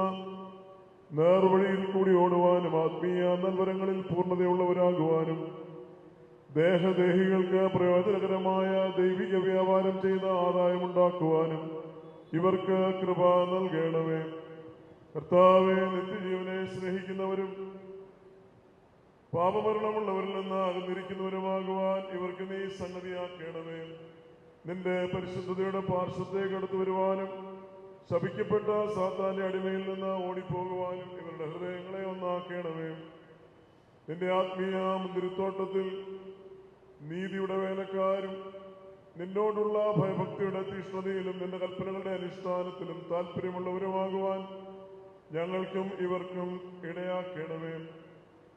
നേർവഴിയിൽ കൂടി ഓടുവാനും ആത്മീയ നൽവരങ്ങളിൽ പൂർണ്ണതയുള്ളവരാകുവാനും ദേഹദേഹികൾക്ക് പ്രയോജനകരമായ ദൈവിക വ്യാപാരം ചെയ്ത ആദായമുണ്ടാക്കുവാനും ഇവർക്ക് കൃപ നൽകണമേ. കർത്താവേ, നിത്യജീവനെ സ്നേഹിക്കുന്നവരും പാപമരണമുള്ളവരിൽ നിന്ന് അകന്നിരിക്കുന്നവരുമാകുവാൻ ഇവർക്ക് നീ സംഗതിയാക്കണമേ. നിന്റെ പരിശുദ്ധതയുടെ പാർശ്വത്തേക്ക് അടുത്തു വരുവാനും ശപിക്കപ്പെട്ട സാത്താന്റെ അടിമയിൽ നിന്ന് ഓടിപ്പോകുവാനും ഇവരുടെ ഹൃദയങ്ങളെ ഒന്നാക്കണമേ. നിന്റെ ആത്മീയ മുന്തിരിത്തോട്ടത്തിൽ നീതിയുടെ വേലക്കാരും നിന്നോടുള്ള ഭയഭക്തിയുടെ തീഷ്ണതയിലും നിന്റെ കൽപ്പനകളുടെ അനുഷ്ഠാനത്തിലും താല്പര്യമുള്ളവരുമാകുവാൻ ഞങ്ങൾക്കും ഇവർക്കും ഇടയാക്കണമേ.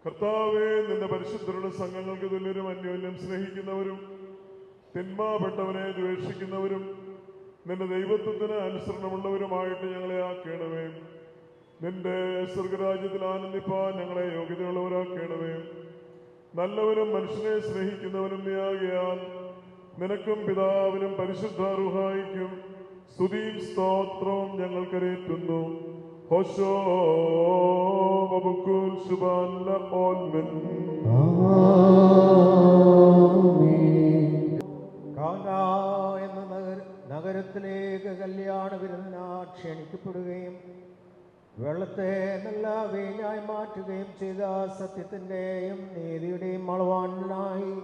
കർത്താവേ, നിന്റെ പരിശുദ്ധരുടെ സംഘങ്ങൾക്ക് തുല്യരും അന്യോന്യം സ്നേഹിക്കുന്നവരും തിന്മാപ്പെട്ടവനെ ദ്വേഷിക്കുന്നവരും നിന്റെ ദൈവത്വത്തിന് അനുസരണമുള്ളവരുമായിട്ട് ഞങ്ങളെ ആക്കണമേ. നിന്റെ സ്വർഗരാജ്യത്തിൽ ആനന്ദിപ്പാൻ ഞങ്ങളെ യോഗ്യതയുള്ളവരാക്കണമേ. നല്ലവരും മനുഷ്യനെ സ്നേഹിക്കുന്നവനും നീയാകിയാൽ നിനക്കും പിതാവിനും പരിശുദ്ധ റൂഹായിക്കും സ്തുതിയും സ്തോത്രവും ഞങ്ങൾ കരേറ്റുന്നു. ഹോശോ വബുക്കുൽ സുബാന ഓൽമൻ എന്ന നഗരത്തിലേക്ക് കല്യാണ വിരുന്നിനാ ക്ഷണിക്കപ്പെടുകയും വെള്ളത്തെ നല്ല വീഞ്ഞായി മാറ്റുകയും ചെയ്ത സത്യത്തിൻ്റെയും നീതിയുടെയും അളവാനായി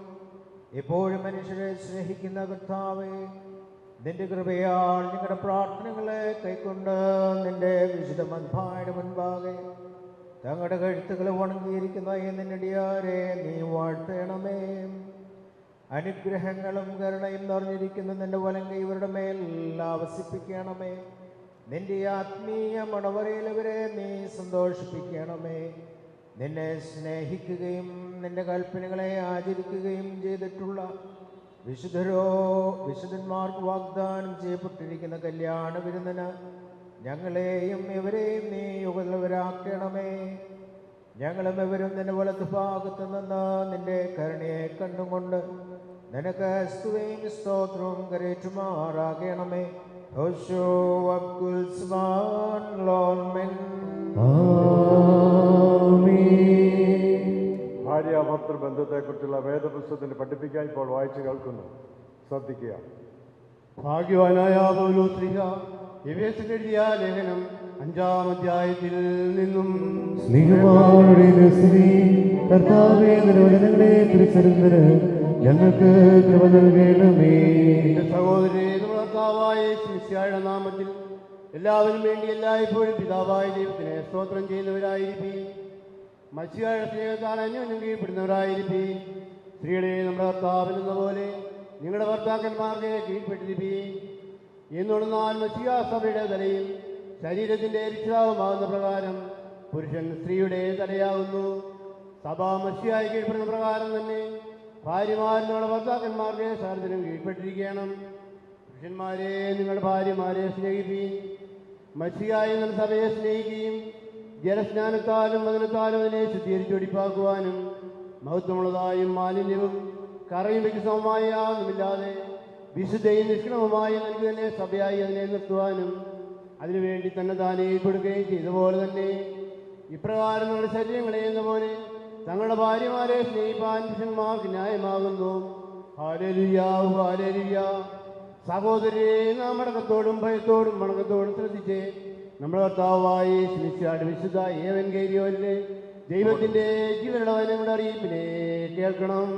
എപ്പോഴും മനുഷ്യരെ സ്നേഹിക്കുന്ന കർത്താവേ, നിന്റെ കൃപയാൽ നിങ്ങളുടെ പ്രാർത്ഥനകളെ കൈക്കൊണ്ട് നിന്റെ വിശുദ്ധ മൻപായുടെ മുൻപാകെ തങ്ങളുടെ കഴുത്തുകളെ വണങ്ങിയിരിക്കുന്ന നിന്നടിയാരെ നീ വാഴ്ത്തണമേ. അനുഗ്രഹങ്ങളും കരുണയും നിറഞ്ഞിരിക്കുന്ന നിന്റെ വലങ്കൈ ഇവരുടെ മേൽ ആവസിപ്പിക്കണമേ. നിന്റെ ആത്മീയ മണവറയിലവരെ നീ സന്തോഷിപ്പിക്കണമേ. നിന്നെ സ്നേഹിക്കുകയും നിന്റെ കൽപ്പനകളെ ആചരിക്കുകയും ചെയ്തിട്ടുള്ള വിശുദ്ധന്മാർക്ക് വാഗ്ദാനം ചെയ്യപ്പെട്ടിരിക്കുന്ന കല്യാണ വിരുന്നിന് ഞങ്ങളെയും ഇവരെയും നീ യുഗതവരാക്കണമേ. ഞങ്ങളും ഇവരും നിന്റെ വലത്ത് ഭാഗത്ത് നിന്ന് നിന്റെ കരുണയെ കണ്ടുകൊണ്ട് നിനക്ക് സ്തുതിയും സ്തോത്രവും കരേറ്റുമാറാകണമേ. ഭാര്യാഭർത്തൃ ബന്ധത്തെക്കുറിച്ചുള്ള വേദപുസ്തകത്തിന് പഠിപ്പിക്കാൻ ഇപ്പോൾ വായിച്ചു കേൾക്കുന്നു. ശ്രദ്ധിക്കുക. ഭാഗ്യവാനായ പൗലോസ്ലീഹ എഫേസ്യർക്ക് എഴുതിയ ലേഖനം 5-ാം അധ്യായത്തിൽ നിന്നും ഞങ്ങൾക്ക് കൃപ നൽകണമേ. സഹോദരേ, നമ്മുടെ കർത്താവായ യേശുമിശിഹായുടെ നാമത്തിൽ എല്ലാവരും വേണ്ടി എല്ലായ്പ്പോഴും പിതാവായ ദൈവത്തിനെ സ്തോത്രം ചെയ്യുന്നവരായിരിക്കും. മശിഹായുടെ സ്നേഹത്താൽ അന്യോന്യം കീഴ്പ്പെടുന്നവരായിരിക്കും. സ്ത്രീകളെ നമ്മുടെ കർത്താവിനെന്ന പോലെ നിങ്ങളുടെ ഭർത്താക്കന്മാർക്ക് കീഴ്പ്പെട്ടിരിക്കും. എന്നുണ്ടെന്നാൽ മശിഹാ സഭയുടെ തലയിൽ ശരീരത്തിൻ്റെ രക്ഷിതാവുമാകുന്ന പ്രകാരം പുരുഷൻ സ്ത്രീയുടെ തലയാകുന്നു. സഭ മശിഹായി കീഴ്പ്പെടുന്ന പ്രകാരം തന്നെ ഭാര്യമാർ നിങ്ങളുടെ ഭർത്താക്കന്മാർക്ക് സാരത്തിനും കീഴ്പ്പെട്ടിരിക്കണം. പുരുഷന്മാരെ നിങ്ങളുടെ ഭാര്യമാരെ സ്നേഹിക്കുകയും മശിഹായി നിങ്ങൾ സഭയെ സ്നേഹിക്കുകയും ജലസ്നാനത്താലും വചനത്താലും അതിനെ ശുദ്ധീകരിച്ച് ഒടിപ്പാക്കുവാനും മഹത്വമുള്ളതായും മാലിന്യവും കറയും വയ്ക്ക് സമമായ യാതൊന്നുമില്ലാതെ വിശുദ്ധയും നിഷ്കണവുമായി നൽകി തന്നെ സഭയായി അതിനെ നിർത്തുവാനും അതിനുവേണ്ടി തന്നെ താനെ കൊടുക്കുകയും ചെയ്ത പോലെ തന്നെ ഇപ്രകാരം നിങ്ങളുടെ ശരീരങ്ങളെ എന്ന പോലെ തങ്ങളുടെ ഭാര്യമാരെ സ്നേഹിപ്പാൻ പുരുഷന്മാർക്ക് ന്യായമാകുന്നു. Hallelujah, hallelujah. സഹോദരരെ, നാം മടക്കത്തോടും ഭയത്തോടും മണക്കത്തോടും ശ്രദ്ധിച്ച് നമ്മുടെ കർത്താവായ യേശുമിശിഹായുടെ വിശുദ്ധ ഏവൻഗേലിയോനിലെ ദൈവത്തിൻ്റെ ജീവനുള്ള വചനങ്ങളുടെ അറിയിപ്പിനെ കേൾക്കണം.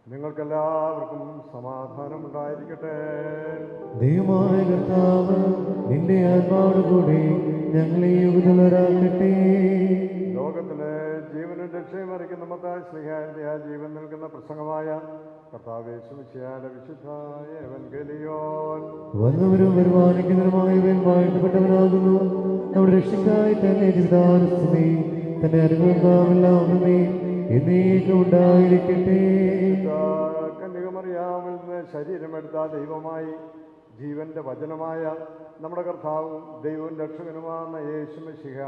നിങ്ങൾക്കെല്ലാവർക്കും സമാധാനം ഉണ്ടായിരിക്കട്ടെ. ദൈവമായ കർത്താവ് നിന്റെ ആത്മാവോട് കൂടി ഞങ്ങളെ യുഗതലരാക്കട്ടെ. ലോകത്തിലെ ജീവനും രക്ഷയും അറിയിക്കുന്ന മത്തായി ശ്ലീഹായുടെ ആ ജീവൻ നൽകുന്ന പ്രസംഗമായ കർത്താവേ യേശുമിശിഹായുടെ വിശുദ്ധ ഏവൻഗേലിയോൻ. വന്നവരും വരുവാനിക്കുന്നവരുമായവൻ വാഴ്ത്തപ്പെട്ടവനാകുന്നു. നമ്മുടെ രക്ഷയ്ക്കായി തന്നെ ജീവിതാനുസ്തുതി തന്റെ അനുഭവമെല്ലാം ഒന്നുമേ എന്നേക്കും ഉണ്ടായിരിക്കട്ടെ. കന്യകമറിയാമിൽ നിന്ന് ശരീരമെടുത്ത ദൈവമായി ജീവന്റെ വചനമായ നമ്മുടെ കർത്താവും ദൈവവും രക്ഷകനുമാകുന്ന യേശുമിശിഹ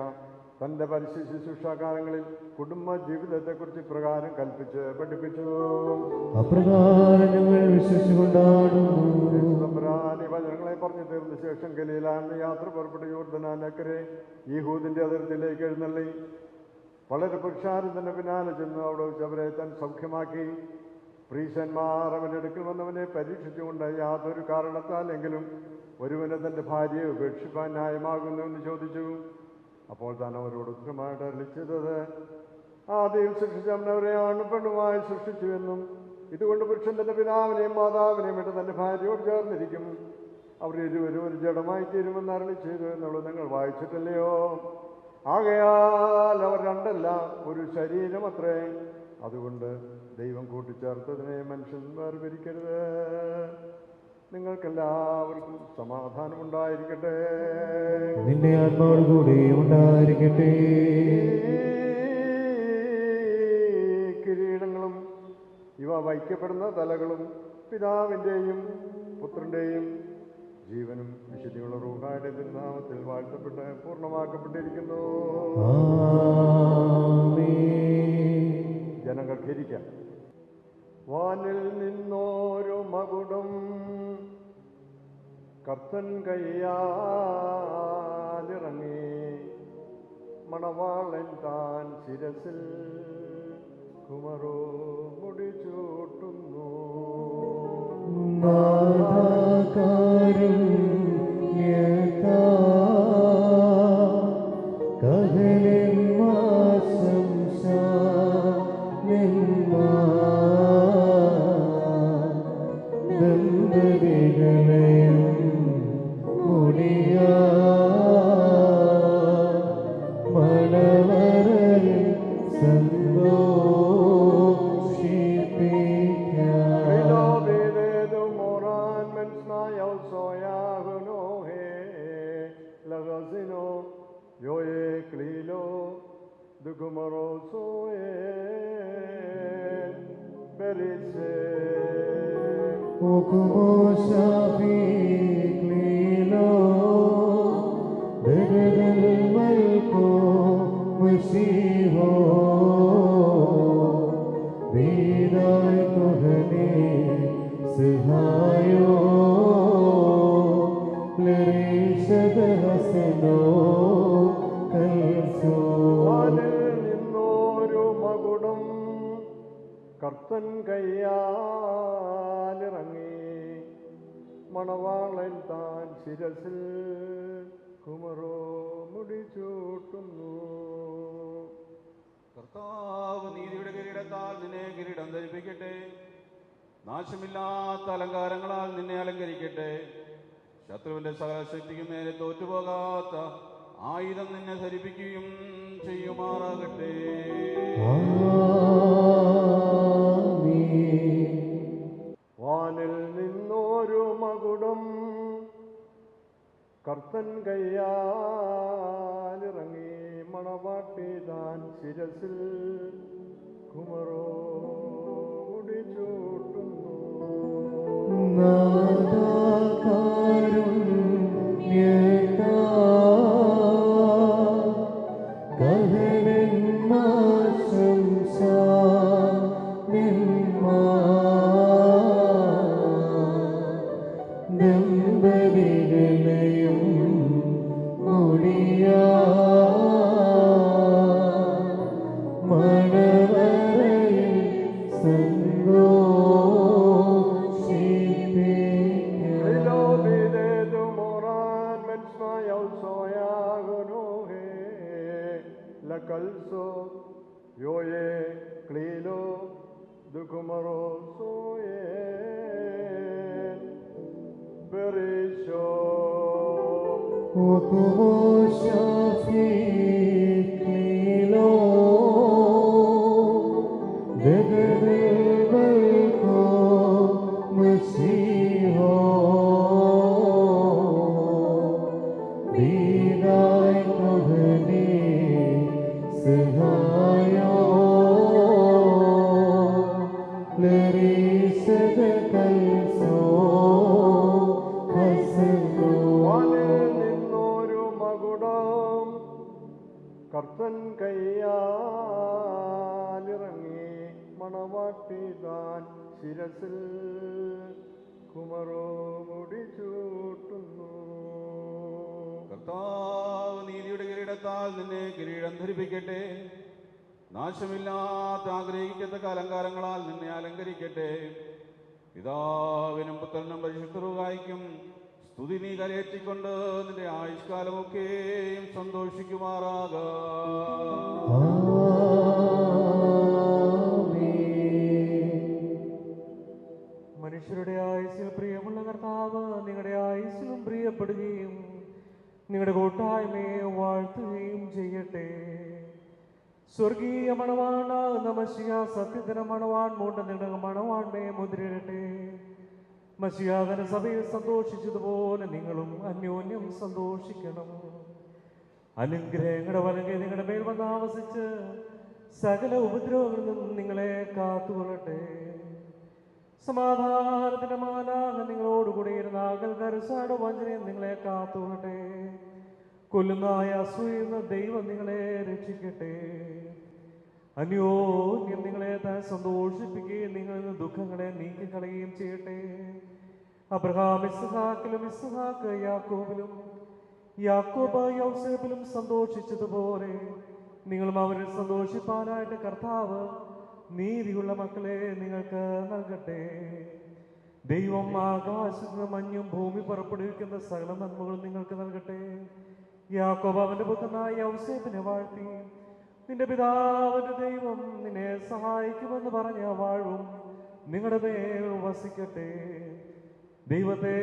തൻ്റെ പരിശുദ്ധ ശുശ്രൂഷാകാലങ്ങളിൽ കുടുംബ ജീവിതത്തെക്കുറിച്ച് ഇപ്രകാരം കൽപ്പിച്ച് പഠിപ്പിച്ചു. അപ്രകാരം ഞങ്ങൾ വിശ്വസിച്ചുകൊണ്ടാടുന്നു. വചനങ്ങളെ പറഞ്ഞു തീർന്ന ശേഷം ഗലീലാന്ന് യാത്ര പുറപ്പെട്ട യോർദ്ദാനക്കരെ യഹൂദിന്റെ അതിർത്തിയിലേക്ക് എഴുന്നള്ളി വളരെ പുരുഷാരം തന്നെ പിന്നാലെ ചെന്ന് അവിടെ വെച്ച് അവരെ താൻ സൗഖ്യമാക്കി. പ്രീശന്മാർ അവൻ്റെ അടുക്കൽ വന്നവനെ പരീക്ഷിച്ചുകൊണ്ട് യാതൊരു കാരണത്താലെങ്കിലും ഒരുവനെ തൻ്റെ ഭാര്യയെ ഉപേക്ഷിപ്പാൻ ന്യായമാകുന്നു എന്ന് ചോദിച്ചു. അപ്പോൾ താൻ അവരോട് ഉത്തരമായിട്ട് അരുളിച്ചത്, ആദ്യം സൃഷ്ടിച്ചവനവരെ ആണും പെണ്ണുമായി സൃഷ്ടിച്ചുവെന്നും ഇതുകൊണ്ട് പുരുഷൻ തൻ്റെ പിതാവിനെയും മാതാവിനെയും വിട്ട് തൻ്റെ ഭാര്യയോട് ചേർന്നിരിക്കും, അവർ ഇരുവരും ഒരു ജഡമായി തീരുമെന്ന് അരുളി ചെയ്തു എന്നുള്ളത് നിങ്ങൾ വായിച്ചിട്ടില്ലയോ? ആകയാൽ അവർ രണ്ടല്ല, ഒരു ശരീരം അത്രേ. അതുകൊണ്ട് ദൈവം കൂട്ടിച്ചേർത്തതിനെ മനുഷ്യൻ വേർപിരിക്കരുത്. നിങ്ങൾക്കെല്ലാവർക്കും സമാധാനം ഉണ്ടായിരിക്കട്ടെ. നിന്റെ ആത്മാവോട് കൂടി ഉണ്ടായിരിക്കട്ടെ. കിരീടങ്ങളും ഇവ വയ്ക്കപ്പെടുന്ന തലകളും പിതാവിൻ്റെയും പുത്രൻ്റെയും ജീവനും വിശുദ്ധിയുള്ള റൂഹായുടെ തിരുനാമത്തിൽ വാഴ്ത്തപ്പെട്ട് പൂർണ്ണമാക്കപ്പെട്ടിരിക്കുന്നു. ജനങ്ങൾക്ക് ഇരിക്കാം. വാനിൽ നിന്നോരോ മകുടം കർത്തൻ കയ്യാലിറങ്ങി മണവാളൻ താൻ ശിരസിൽ കുമരോ മുടിച്ചൂട്ടുന്നു. മണവരൽ വാനിൽ നിന്നോരു മകുടം കർത്തൻ കയ്യാലിറങ്ങി മണവാളൻ താൻ ശിരസിൽ കുമരോ മുടിച്ചൂട്ടുന്നു. കർത്താവ് നീതിയുടെ കിരീടത്താൽ നിന്നെ കിരീടം ധരിപ്പിക്കട്ടെ. നാശമില്ലാത്ത അലങ്കാരങ്ങളാൽ നിന്നെ അലങ്കരിക്കട്ടെ. ശത്രുവിന്റെ സകല ശക്തിക്കും നേരെ തോറ്റുപോകാത്ത ആയുധം നിന്നെ ധരിപ്പിക്കുകയും ചെയ്യുമാറാകട്ടെ. വാനിൽ നിന്നോരു മകുടം കർത്തൻ കയ്യാലിറങ്ങി മണവാട്ടി താൻ ശിരസിൽ കുമരോ മുടിച്ചൂട്ടുന്നു. Calzo, yoye, clilo, ducumaro, soye, perisho, Okumo shafi clilo, degre balko masiho, bidai kohani. നിന്നോരു മകുടം കർത്തൻ കയ്യാലിറങ്ങി മണവാട്ടി താൻ ശിരസിൽ കുമരോ മുടിച്ചൂട്ടുന്നു. കർത്താവ് നീതിയുടെ കിരീടത്താൽ നിന്നെ കിരീടം ധരിപ്പിക്കട്ടെ. നാശമില്ലാത്ത ആഗ്രഹിക്കത്തക്ക അലങ്കാരങ്ങളാൽ നിന്നെ അലങ്കരിക്കട്ടെ. പിതാവിനും പുത്രനും പരിശുദ്ധറുകായിക്കും സ്തുതി നീ കരയേറ്റിക്കൊണ്ട് നിന്റെ ആയുഷ്കാലമൊക്കെയും സന്തോഷിക്കുമാറാകാം. മനുഷ്യരുടെ ആയുസ്സിൽ പ്രിയമുള്ള കർത്താവ് നിങ്ങളുടെ ആയുസ്സിലും പ്രിയപ്പെടുകയും നിങ്ങളുടെ കൂട്ടായ്മയെ വാഴ്ത്തുകയും ചെയ്യട്ടെ. സ്വർഗീയ മണവാണ മശിയ സത്യത്തിന് മണവാൻ മൂണ്ട നിങ്ങളുടെ മണവാൺമയെ മുദ്രയിടട്ടെ. മശിയാതന സഭയിൽ സന്തോഷിച്ചതുപോലെ നിങ്ങളും അന്യോന്യം സന്തോഷിക്കണം. അനുഗ്രഹങ്ങളുടെ വലങ്കെ നിങ്ങളുടെ മേൽ വന്നാവസിച്ച് സകല ഉപദ്രവങ്ങളിൽ നിന്നും നിങ്ങളെ കാത്തുകൊള്ളട്ടെ. സമാധാനത്തിന്റെ മാലാഖ നിങ്ങളോടുകൂടി ഇരുന്ന അകൽക്കരസാട് വഞ്ചനയും നിങ്ങളെ കാത്തുകൊള്ളട്ടെ. കൊല്ലുന്നായ അസൂയുന്ന ദൈവം നിങ്ങളെ രക്ഷിക്കട്ടെ. അന്യോന്യം നിങ്ങളെ താൻ സന്തോഷിപ്പിക്കുകയും നിങ്ങളിൽ നിന്ന് ദുഃഖങ്ങളെ നീക്കിക്കളയുകയും ചെയ്യട്ടെ. അബ്രഹാം ഇസ്ഹാക്കിലും ഇസ്ഹാക്ക് യാക്കോബിലും യാക്കോബ് യൗസേബിലും സന്തോഷിച്ചതുപോലെ നിങ്ങളും അവരിൽ സന്തോഷിപ്പാനായിട്ട് കർത്താവ് നീതിയുള്ള മക്കളെ നിങ്ങൾക്ക് നൽകട്ടെ. ദൈവം ആകാശത്ത് മഞ്ഞും ഭൂമി പുറപ്പെടുവിക്കുന്ന സകല നന്മകളും നിങ്ങൾക്ക് നൽകട്ടെ. യാക്കോബ് അവന്റെ പുത്രനായ യൗസേപ്പിനെ വാഴ്ത്തി നിന്റെ പിതാവിന്റെ ദൈവം നിന്നെ സഹായിക്കുമെന്ന് പറഞ്ഞ വാഴും നിങ്ങളുടെ മേൽ വസിക്കട്ടെ. ദൈവത്തെ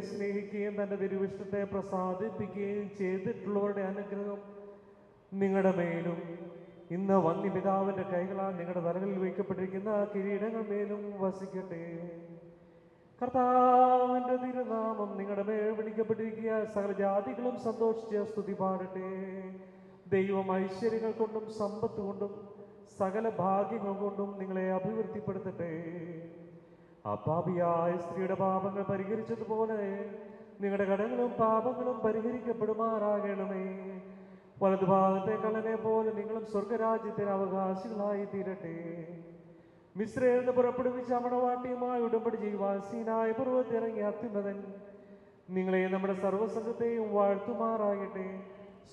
സ്നേഹിക്കുകയും തന്റെ തിരുവിഷ്ടത്തെ പ്രസാദിപ്പിക്കുകയും ചെയ്തിട്ടുള്ളവരുടെ അനുഗ്രഹം നിങ്ങളുടെ മേലും ഇന്ന് വന്യപിതാവിന്റെ കൈകളാൽ നിങ്ങളുടെ തലകളിൽ വയ്ക്കപ്പെട്ടിരിക്കുന്ന കിരീടങ്ങൾ മേലും വസിക്കട്ടെ. കർത്താവിന്റെ തിരുനാമം നിങ്ങളുടെ മേൽ വിളിക്കപ്പെട്ടിരിക്കുക സകല ജാതികളും സന്തോഷിച്ച് സ്തുതി പാടട്ടെ. ദൈവം ഐശ്വര്യങ്ങൾ കൊണ്ടും സമ്പത്ത് കൊണ്ടും സകല ഭാഗ്യങ്ങൾ കൊണ്ടും നിങ്ങളെ അഭിവൃദ്ധിപ്പെടുത്തട്ടെ. ആ പാപിയായ സ്ത്രീയുടെ പാപങ്ങൾ പരിഹരിച്ചതുപോലെ നിങ്ങളുടെ കടങ്ങളും പാപങ്ങളും പരിഹരിക്കപ്പെടുമാറാകണമേ. വലതുഭാഗത്തെ കള്ളനെ പോലെ നിങ്ങളും സ്വർഗരാജ്യത്തിന് അവകാശികളായി തീരട്ടെ. മിസ്രയിൽ നിന്ന് പുറപ്പെടുവിച്ച മണവാട്ടിയുമായി ഉടമ്പടി ചെയ്യുവാൻ സീനായി പർവ്വതത്തിറങ്ങിയ അത്യുന്നതൻ നിങ്ങളെ നമ്മുടെ സർവ്വസംഘത്തെയും വാഴ്ത്തുമാറാകട്ടെ.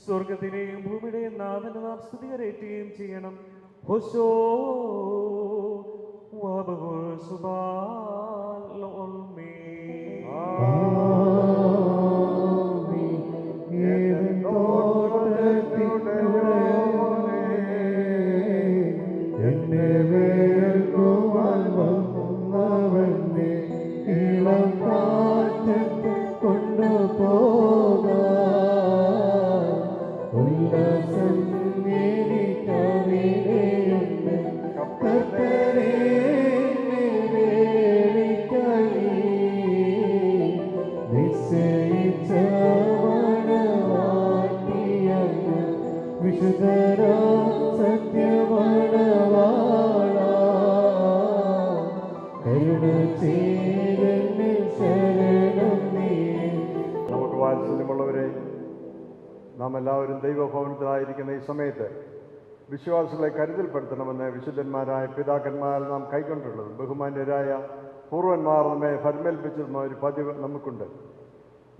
സ്വർഗത്തിലെയും ഭൂമിയുടെയും നാഥന് നാം സ്തുതികരേറ്റുകയും ചെയ്യണം. ഹോശോ വബഹുൽ സുബാൽ ഉൽമീ. എന്നെ വേൽക്കുവാൻ വന്നവനെ ഇളം കാറ്റത്ത് കൊണ്ടുപോകാൻ ഉല്ലാസം എനിക്കവിടെയുണ്ട്. കർത്തരേ നിശ്ചയിച്ച മണവാട്ടിയങ്ങ് വിശുദ്ധരാ സത്യമണവാള കരുണ ചെയ്തെന്നെ ശരണം നീ. നമുക്ക് വാത്സല്യമുള്ളവരെ, നാം എല്ലാവരും ദൈവഭവനത്തിലായിരിക്കുന്ന ഈ സമയത്ത് വിശ്വാസികളെ കരുതൽപ്പെടുത്തണമെന്ന് വിശുദ്ധന്മാരായ പിതാക്കന്മാർ നാം കൈക്കൊണ്ടുള്ളതും ബഹുമാന്യരായ പൂർവന്മാർ നമ്മെ ഫലമേൽപ്പിച്ചിരുന്ന ഒരു പതിവ് നമുക്കുണ്ട്.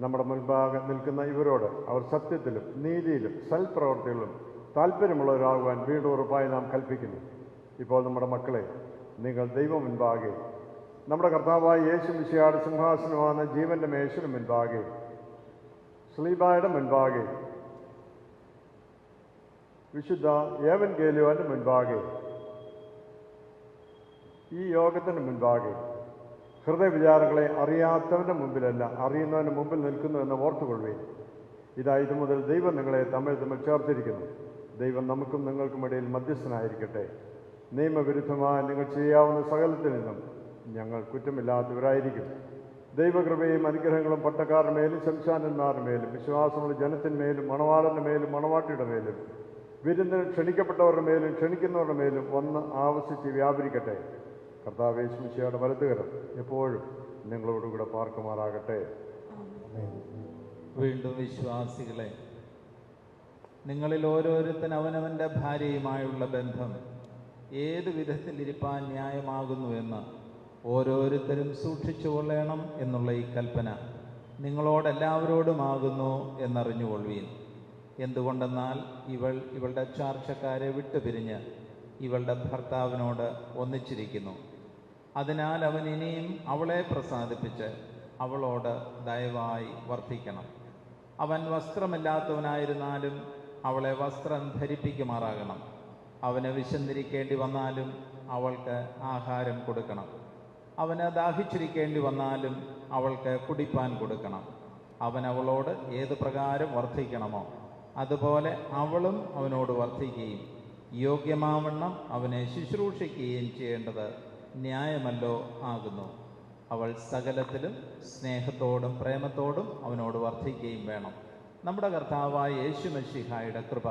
നമ്മുടെ മുൻപാകെ നിൽക്കുന്ന ഇവരോട് അവർ സത്യത്തിലും നീതിയിലും സൽപ്രവർത്തികളിലും താല്പര്യമുള്ളവരാകുവാൻ വീണ്ടും ഉറപ്പായി നാം കൽപ്പിക്കുന്നു. ഇപ്പോൾ നമ്മുടെ മക്കളെ, നിങ്ങൾ ദൈവം മുൻപാകെ, നമ്മുടെ കർത്താവായ യേശു മിശിഹായുടെ സിംഹാസനമാണ് ജീവന്റെ മേശന് മുൻപാകെ, സ്ലീബായുടെ മുൻപാകെ, വിശുദ്ധ ഏവൻഗേലിയോന്റെ മുൻപാകെ, ഈ യോഗത്തിന് മുൻപാകെ ഹൃദയവിചാരങ്ങളെ അറിയാത്തവൻ്റെ മുമ്പിലല്ല അറിയുന്നവൻ്റെ മുമ്പിൽ നിൽക്കുന്നു എന്ന് ഓർത്തുകൊള്ളുകയും. ഇതാ ഇത് മുതൽ ദൈവം നിങ്ങളെ തമ്മിൽ ചേർത്തിരിക്കുന്നു. ദൈവം നമുക്കും നിങ്ങൾക്കും ഇടയിൽ മധ്യസ്ഥനായിരിക്കട്ടെ. നിയമവിരുദ്ധമായി നിങ്ങൾ ചെയ്യാവുന്ന സകലത്തിൽ നിന്നും ഞങ്ങൾ കുറ്റമില്ലാത്തവരായിരിക്കും. ദൈവകൃപയും അനുഗ്രഹങ്ങളും പട്ടക്കാരുടെ മേലും ശംശാനന്മാരുടെ മേലും വിശ്വാസമുള്ള ജനത്തിന്മേലും മണവാളൻ്റെ മേലും മണവാട്ടിയുടെ മേലും വിരുന്നിന് ക്ഷണിക്കപ്പെട്ടവരുടെ മേലും ക്ഷണിക്കുന്നവരുടെ മേലും ഒന്ന് ആവസിച്ച് വ്യാപരിക്കട്ടെ. കർത്താവ് യേശു മിശിഹായുടെ വലതുകരം എപ്പോഴും നിങ്ങളോടുകൂടെ പാർക്കുമാറാകട്ടെ. വീണ്ടും വിശ്വാസികളെ, നിങ്ങളിൽ ഓരോരുത്തൻ അവനവൻ്റെ ഭാര്യയുമായുള്ള ബന്ധം ഏതു വിധത്തിലിരിപ്പാൻ ന്യായമാകുന്നുവെന്ന് ഓരോരുത്തരും സൂക്ഷിച്ചു കൊള്ളണം എന്നുള്ള ഈ കൽപ്പന നിങ്ങളോടെല്ലാവരോടുമാകുന്നു എന്നറിഞ്ഞുകൊള്ളുവീൻ. എന്തുകൊണ്ടെന്നാൽ ഇവളുടെ ചാർച്ചക്കാരെ വിട്ടുപിരിഞ്ഞ് ഇവളുടെ ഭർത്താവിനോട് ഒന്നിച്ചിരിക്കുന്നു. അതിനാൽ അവൻ ഇനിയും അവളെ പ്രസാദിപ്പിച്ച് അവളോട് ദയവായി വർദ്ധിക്കണം. അവൻ വസ്ത്രമില്ലാത്തവനായിരുന്നാലും അവളെ വസ്ത്രം ധരിപ്പിക്കുമാറാകണം. അവന് വിശന്നിരിക്കേണ്ടി വന്നാലും അവൾക്ക് ആഹാരം കൊടുക്കണം. അവന് ദാഹിച്ചിരിക്കേണ്ടി വന്നാലും അവൾക്ക് കുടിപ്പാൻ കൊടുക്കണം. അവൻ അവളോട് ഏതു പ്രകാരം വർദ്ധിക്കണമോ അതുപോലെ അവളും അവനോട് വർദ്ധിക്കുകയും യോഗ്യമാവണ്ണം അവനെ ശുശ്രൂഷിക്കുകയും ചെയ്യേണ്ടത് ന്യായമല്ലോ ആകുന്നു. അവൾ സകലത്തിലും സ്നേഹത്തോടും പ്രേമത്തോടും അവനോട് വർദ്ധിക്കുകയും വേണം. നമ്മുടെ കർത്താവായ യേശു മിശിഹായുടെ കൃപ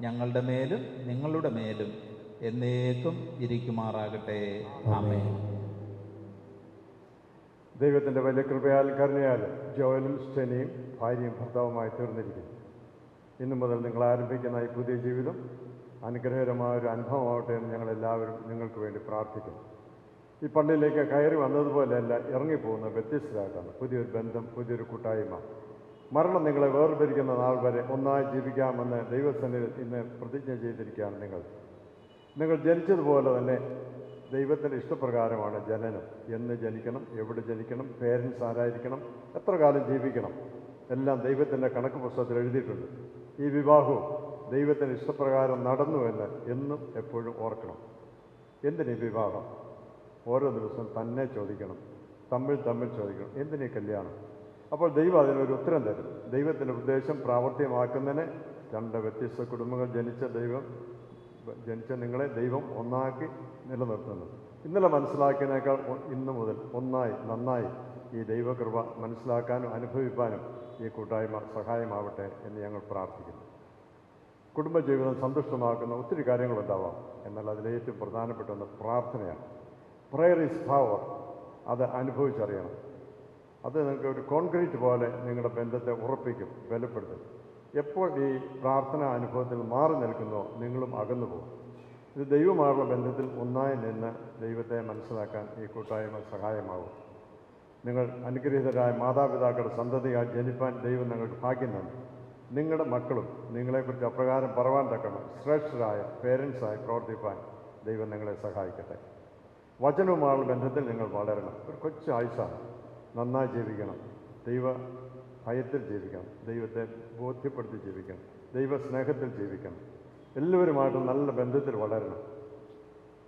ഞങ്ങളുടെ മേലും നിങ്ങളുടെ മേലും എന്നേക്കും ഇരിക്കുമാറാകട്ടെ. ആമേൻ. ദൈവത്തിൻ്റെ വലിയ കൃപയാൽ കരുണയാൽ ജോയലും സ്റ്റെനിയും ഭാര്യയും ഭർത്താവുമായി തീർന്നിരിക്കുന്നു. ഇന്നു മുതൽ നിങ്ങൾ ആരംഭിക്കുന്ന ഈ പുതിയ ജീവിതം അനുഗ്രഹകരമായ ഒരു അനുഭവമാവട്ടെ എന്ന് ഞങ്ങളെല്ലാവരും നിങ്ങൾക്ക് വേണ്ടി പ്രാർത്ഥിക്കുന്നു. ഈ പള്ളിയിലേക്ക് കയറി വന്നതുപോലെയല്ല ഇറങ്ങിപ്പോകുന്ന വ്യത്യസ്തരായിട്ടാണ്. പുതിയൊരു ബന്ധം, പുതിയൊരു കൂട്ടായ്മ. മരണം നിങ്ങളെ വേർതിരിക്കുന്ന നാൾ വരെ ഒന്നായി ജീവിക്കാമെന്ന് ദൈവസന്നിധിയിൽ ഇന്ന് പ്രതിജ്ഞ ചെയ്തിരിക്കുകയാണ്. നിങ്ങൾ ജനിച്ചതുപോലെ തന്നെ ദൈവത്തിൻ്റെ ഇഷ്ടപ്രകാരമാണ് ജനനം. എന്ന് ജനിക്കണം, എവിടെ ജനിക്കണം, പേരൻസ് ആരായിരിക്കണം, എത്ര കാലം ജീവിക്കണം, എല്ലാം ദൈവത്തിൻ്റെ കണക്ക് പുസ്തകത്തിൽ എഴുതിയിട്ടുണ്ട്. ഈ വിവാഹവും ദൈവത്തിൻ്റെ ഇഷ്ടപ്രകാരം നടന്നു എന്ന് എന്നും എപ്പോഴും ഓർക്കണം. എന്തിനീ വിവാഹം? ഓരോ ദിവസവും തന്നെ ചോദിക്കണം, തമ്മിൽ ചോദിക്കണം, എന്തിനീ കല്യാണം? അപ്പോൾ ദൈവം അതിനൊരു ഉത്തരം തരും. ദൈവത്തിൻ്റെ ഉദ്ദേശം പ്രാവർത്തികമാക്കുന്നതിന് രണ്ട് വ്യത്യസ്ത കുടുംബങ്ങൾ ജനിച്ച നിങ്ങളെ ദൈവം ഒന്നാക്കി നിലനിർത്തുന്നു. ഇന്നലെ മനസ്സിലാക്കിയതിനേക്കാൾ ഇന്നു മുതൽ ഒന്നായി നന്നായി ഈ ദൈവകൃപ മനസ്സിലാക്കാനും അനുഭവിക്കാനും ഈ കൂട്ടായ്മ സഹായമാവട്ടെ എന്ന് ഞങ്ങൾ പ്രാർത്ഥിക്കുന്നു. കുടുംബജീവിതം സന്തുഷ്ടമാക്കുന്ന ഒത്തിരി കാര്യങ്ങളുണ്ടാവാം. എന്നാൽ അതിലേറ്റവും പ്രധാനപ്പെട്ട ഒന്ന് പ്രാർത്ഥനയാണ്. Prayer is power. അത് അനുഭവിച്ചറിയണം. അത് നിങ്ങൾക്ക് ഒരു കോൺക്രീറ്റ് പോലെ നിങ്ങളുടെ ബന്ധത്തെ ഉറപ്പിക്കും, ബലപ്പെടുത്തും. എപ്പോൾ ഈ പ്രാർത്ഥനാ അനുഭവത്തിൽ മാറി നിൽക്കുന്നോ നിങ്ങളും അകന്നു പോകും. ഇത് ദൈവമായുള്ള ബന്ധത്തിൽ ഒന്നായി നിന്ന് ദൈവത്തെ മനസ്സിലാക്കാൻ ഈ കൂട്ടായ്മ സഹായമാകും. നിങ്ങൾ അനുഗ്രഹീതരായ മാതാപിതാക്കളുടെ സന്തതിയായി ജനിപ്പാൻ ദൈവം നിങ്ങൾക്ക് ഭാഗ്യം നൽകി. നിങ്ങളുടെ മക്കളും നിങ്ങളെക്കുറിച്ച് അപ്രകാരം പറവാൻ തക്കണം ശ്രേഷ്ഠരായ പേരൻസായി പ്രവർത്തിപ്പാൻ ദൈവം നിങ്ങളെ സഹായിക്കട്ടെ. വചനവുമായുള്ള ബന്ധത്തിൽ നിങ്ങൾ വളരണം. ഒരു കൊച്ചു ആയുസ്സാണ്. നന്നായി ജീവിക്കണം, ദൈവ ഭയത്തിൽ ജീവിക്കണം, ദൈവത്തെ ബോധ്യപ്പെടുത്തി ജീവിക്കണം, ദൈവ സ്നേഹത്തിൽ ജീവിക്കണം. എല്ലാവരുമായിട്ടും നല്ല ബന്ധത്തിൽ വളരണം.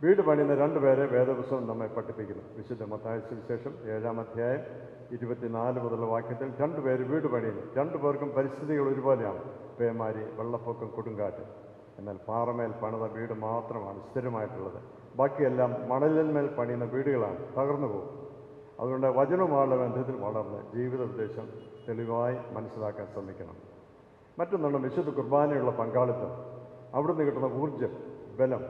വീട് പണിയുന്ന 2 പേരെ വേദപുസ്തകം നമ്മെ പഠിപ്പിക്കുന്നു. വിശുദ്ധ മത്തായി സുവിശേഷം 7-ാം അധ്യായം 24 മുതലുള്ള വാക്യത്തിൽ 2 പേര് വീട് പണിയുന്നു. 2 പേർക്കും പരിസ്ഥിതികൾ ഒരുപോലെയാണ്, പേമാരി, വെള്ളപ്പൊക്കം, കൊടുങ്കാറ്റ്. എന്നാൽ പാറമേൽ പണിത വീട് മാത്രമാണ് സ്ഥിരമായിട്ടുള്ളത്. ബാക്കിയെല്ലാം മണലിന്മേൽ പണിയുന്ന വീടുകളാണ്, തകർന്നു പോകും. അതുകൊണ്ട് വചനവുമായുള്ള ബന്ധത്തിൽ വളർന്ന് ജീവിത ഉദ്ദേശം തെളിവായി മനസ്സിലാക്കാൻ ശ്രമിക്കണം. മറ്റൊന്നാണ് വിശുദ്ധ കുർബാനയുള്ള പങ്കാളിത്തം. അവിടുന്ന് കിട്ടുന്ന ഊർജ്ജം, ബലം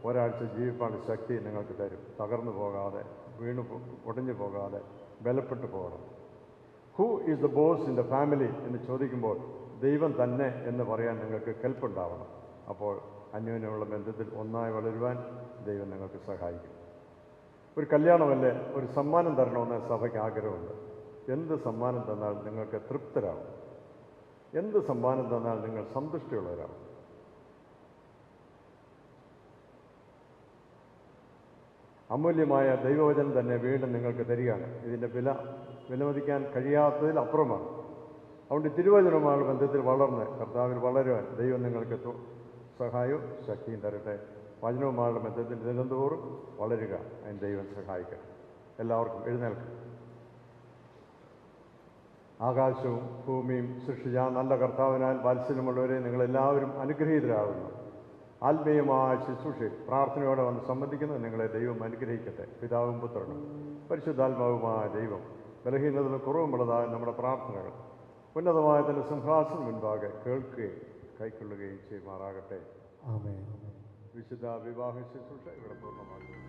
ഒരാഴ്ച ജീവിപ്പാനുള്ള ശക്തി നിങ്ങൾക്ക് തരും. തകർന്നു പോകാതെ, ഒടിഞ്ഞു പോകാതെ ബലപ്പെട്ടു പോകണം. Who is the boss in the family എന്ന് ചോദിക്കുമ്പോൾ ദൈവം തന്നെ എന്ന് പറയാൻ നിങ്ങൾക്ക് കെൽപ്പുണ്ടാവണം. അപ്പോൾ അന്യോന്യമുള്ള ബന്ധത്തിൽ ഒന്നായി വളരുവാൻ ദൈവം നിങ്ങൾക്ക് സഹായിക്കും. ഒരു കല്യാണമല്ലേ, ഒരു സമ്മാനം തരണമെന്ന് സഭയ്ക്ക് ആഗ്രഹമുണ്ട്. എന്ത് സമ്മാനം തന്നാൽ നിങ്ങൾക്ക് തൃപ്തരാകും? എന്ത് സമ്മാനം തന്നാൽ നിങ്ങൾ സന്തുഷ്ടിയുള്ളവരാകും? അമൂല്യമായ ദൈവവചനം തന്നെ വീണ്ടും നിങ്ങൾക്ക് തരികയാണ്. ഇതിൻ്റെ വിലമതിക്കാൻ കഴിയാത്തതിൽ അപ്പുറമാണ്. അതുകൊണ്ട് തിരുവചനവുമായുള്ള ബന്ധത്തിൽ വളർന്ന് കർത്താവിൽ വളരുവാൻ ദൈവം നിങ്ങൾക്ക് സഹായവും ശക്തിയും തരട്ടെ. വചനവുമായുള്ള ബന്ധത്തിൽ ദിനംതോറും വളരുക, അതിന് ദൈവം സഹായിക്കട്ടെ. എല്ലാവർക്കും എഴുന്നേൽക്കും. ആകാശവും ഭൂമിയും സൃഷ്ടിച്ച നല്ല കർത്താവിനാൽ വാത്സല്യമുള്ളവരെ നിങ്ങളെല്ലാവരും അനുഗ്രഹീതരാകുന്നു. ആത്മീയമായ ശുശ്രൂഷയിൽ പ്രാർത്ഥനയോടെ വന്ന് സംബന്ധിക്കുന്നത് നിങ്ങളെ ദൈവം അനുഗ്രഹിക്കട്ടെ. പിതാവും പുത്രനും പരിശുദ്ധാത്മാവുമായ ദൈവം ബലഹീനതയിലും കുറവുമുള്ളതായ നമ്മുടെ പ്രാർത്ഥനകൾ ഉന്നതമായ തന്റെ സിംഹാസനം മുൻപാകെ കേൾക്കുകയും കൈക്കൊള്ളുകയും ചെയ്യുമാറാകട്ടെ. ആമേൻ. വിശുദ്ധ വിവാഹ ശുശ്രൂഷ ഇവിടെ പൂർണ്ണമാകുന്നു.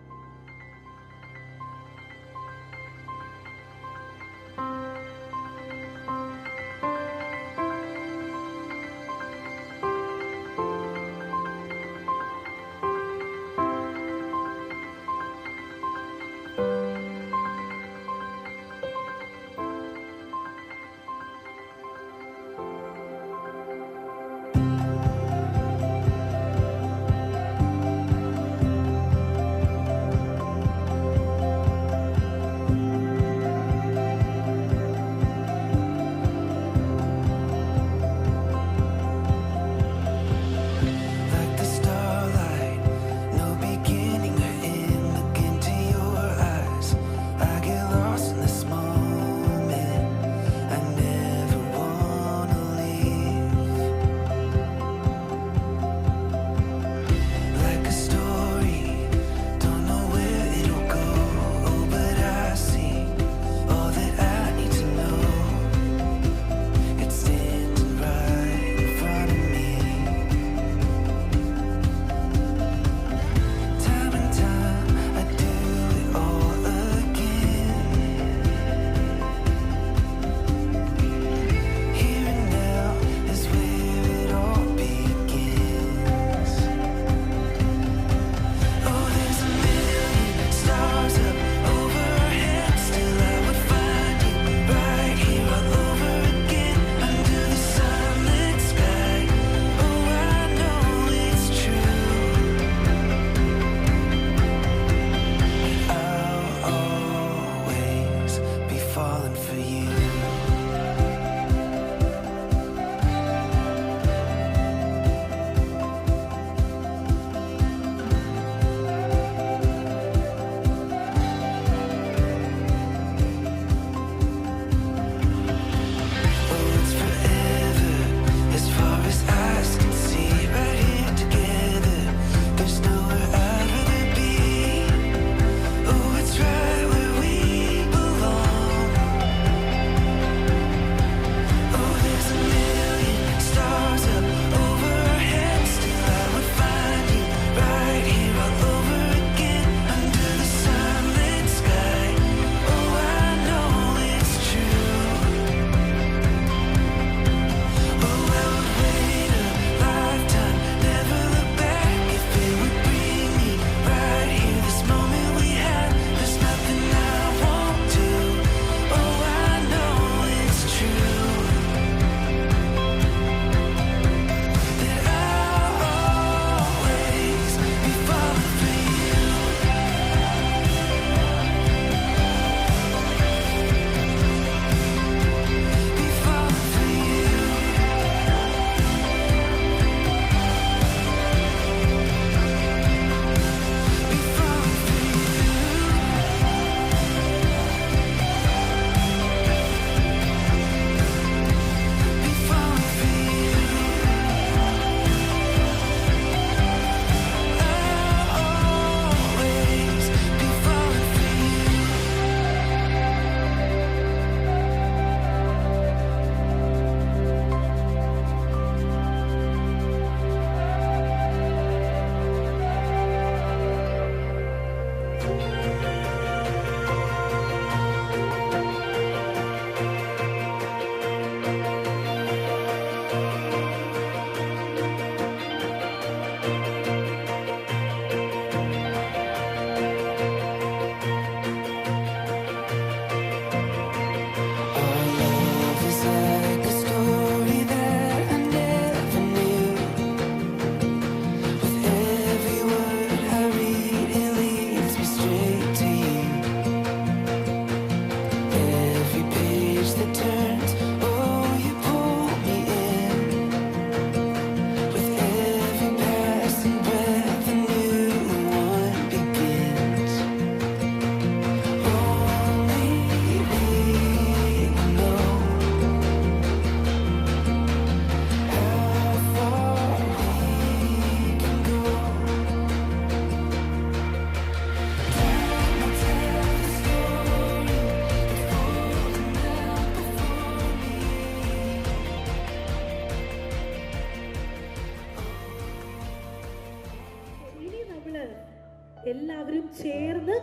ചേർന്ന്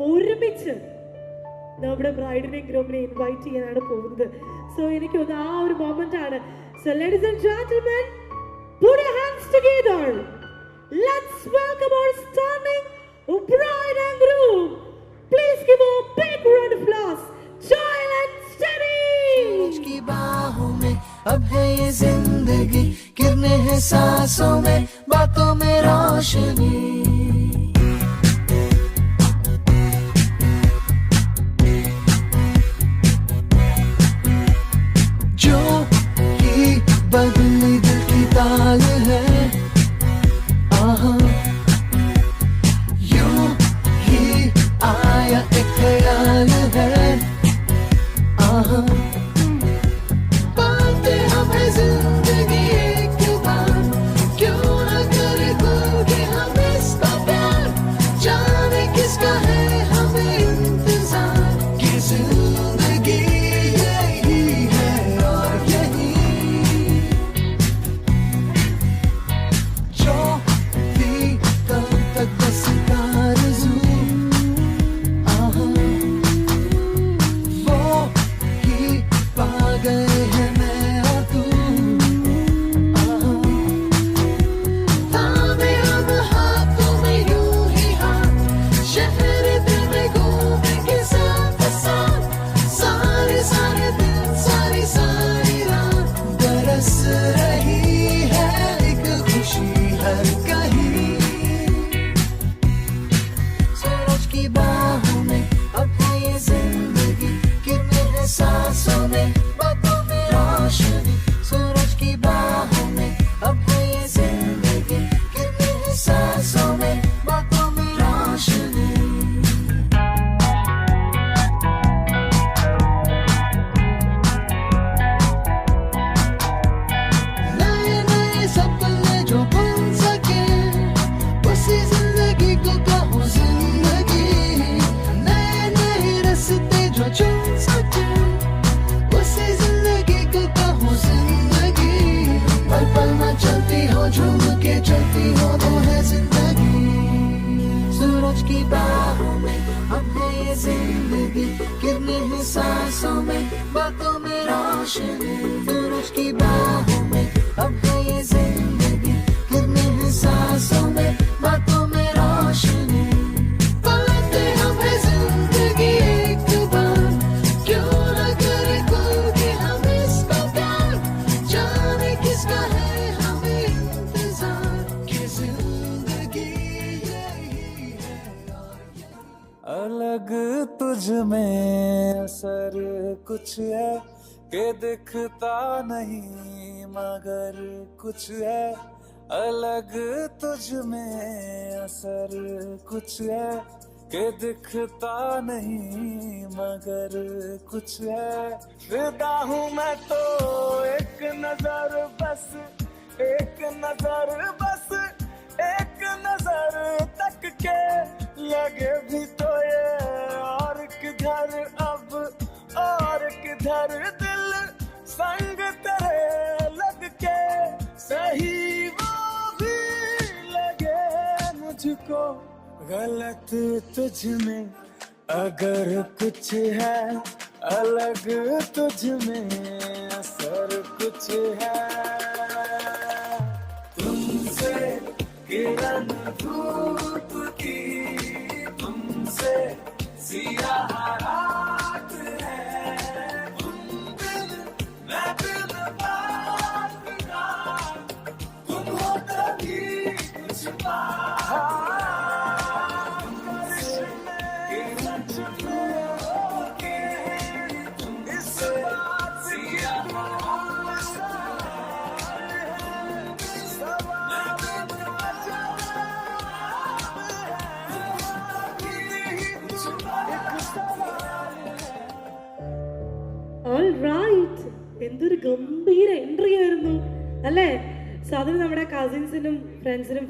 ഒരുമിച്ച് നമ്മുടെ ബ്രൈഡിനെ ഗ്രൂമിനെ ഇൻവൈറ്റ് ചെയ്യാനാണ് പോകുന്നത്. സോ എനിക്ക് തോന്നുന്നു ആ ഒരു മൊമെന്റ് ആണ്. So ladies and gentlemen, put your hands together. Let's welcome our stunning bride and groom. Please give a big round of applause. Joel and Steady. सूरज की बाहों में अब है ये जिंदगी, गिरने हैं सांसों में, बातों में रोशनी. जो ही बदली दिल की ताल है, आहा यूं ही आया एक ख्याल है, आहा पाते हमें जिंदगी एक बार, क्यों न करे कोई हम इसका प्यार, जाने किसका है हमें इंतजार, कि जिंदगी यही है और यही जो भी कब तक बस आरज़ू, आहा वो ही पा गए हैं मैं और तू, आहा थामे हम हाथों में यूं ही हाथ, शहर दिल में घूमेंगे साथ साथ, सारे सारे दिन सारी सारी रात, बरस रही है एक खुशी हर कहीं. सूरज की बाहों में अब है ये जिंदगी, गिरने हैं सांसों में, बातों में रोशनी. सूरज की बाहों में अब है ये जिंदगी, गिरने हैं सांसों में, बातों में रोशनी. नए नए सपने जो बन सके, उसी जिंदगी को कहो जिंदगी. नए नए रास्ते जो चुन सके, उसी जिंदगी को कहो जिंदगी. पल पल में चलती हो, झूम के चलती हो, वो है जिंदगी. सूरज की बाहों में अब है ये जिंदगी, गिरने हैं सांसों में, बातों में रोशनी. सूरज की बाहों में अब है ये जिंदगी, गिरने हैं सांसों में, बातों में रोशनी. पाते हमें जिंदगी एक बार, क्यों न करे कोई हम इसका प्यार, जाने किसका है हमें इंतजार, कि जिंदगी यही है और यही. अलग तुझ में असर कुछ है के दिखता नहीं, मगर कुछ है अलग तुझ में असर कुछ है के दिखता नहीं, मगर कुछ है. फिदा हूँ मैं तो एक नजर बस, एक नजर बस, एक नजर तक के लगे भी तो ये और किधर अब, और किधर दिल संग तेरे लग के, सही वो भी लगे मुझको गलत तुझ में अगर कुछ है, अलग तुझ में असर कुछ है. तुमसे किरण धूप की, तुमसे सियाह रात है, तुम दिल मैं दिल बात का, तुम हो तभी कुछ बात. എന്തൊരു ഗംഭീര എൻട്രി ആയിരുന്നു അല്ലേ? സോ അതിന് നമ്മുടെ കസിൻസിനും ഫ്രണ്ട്സിനും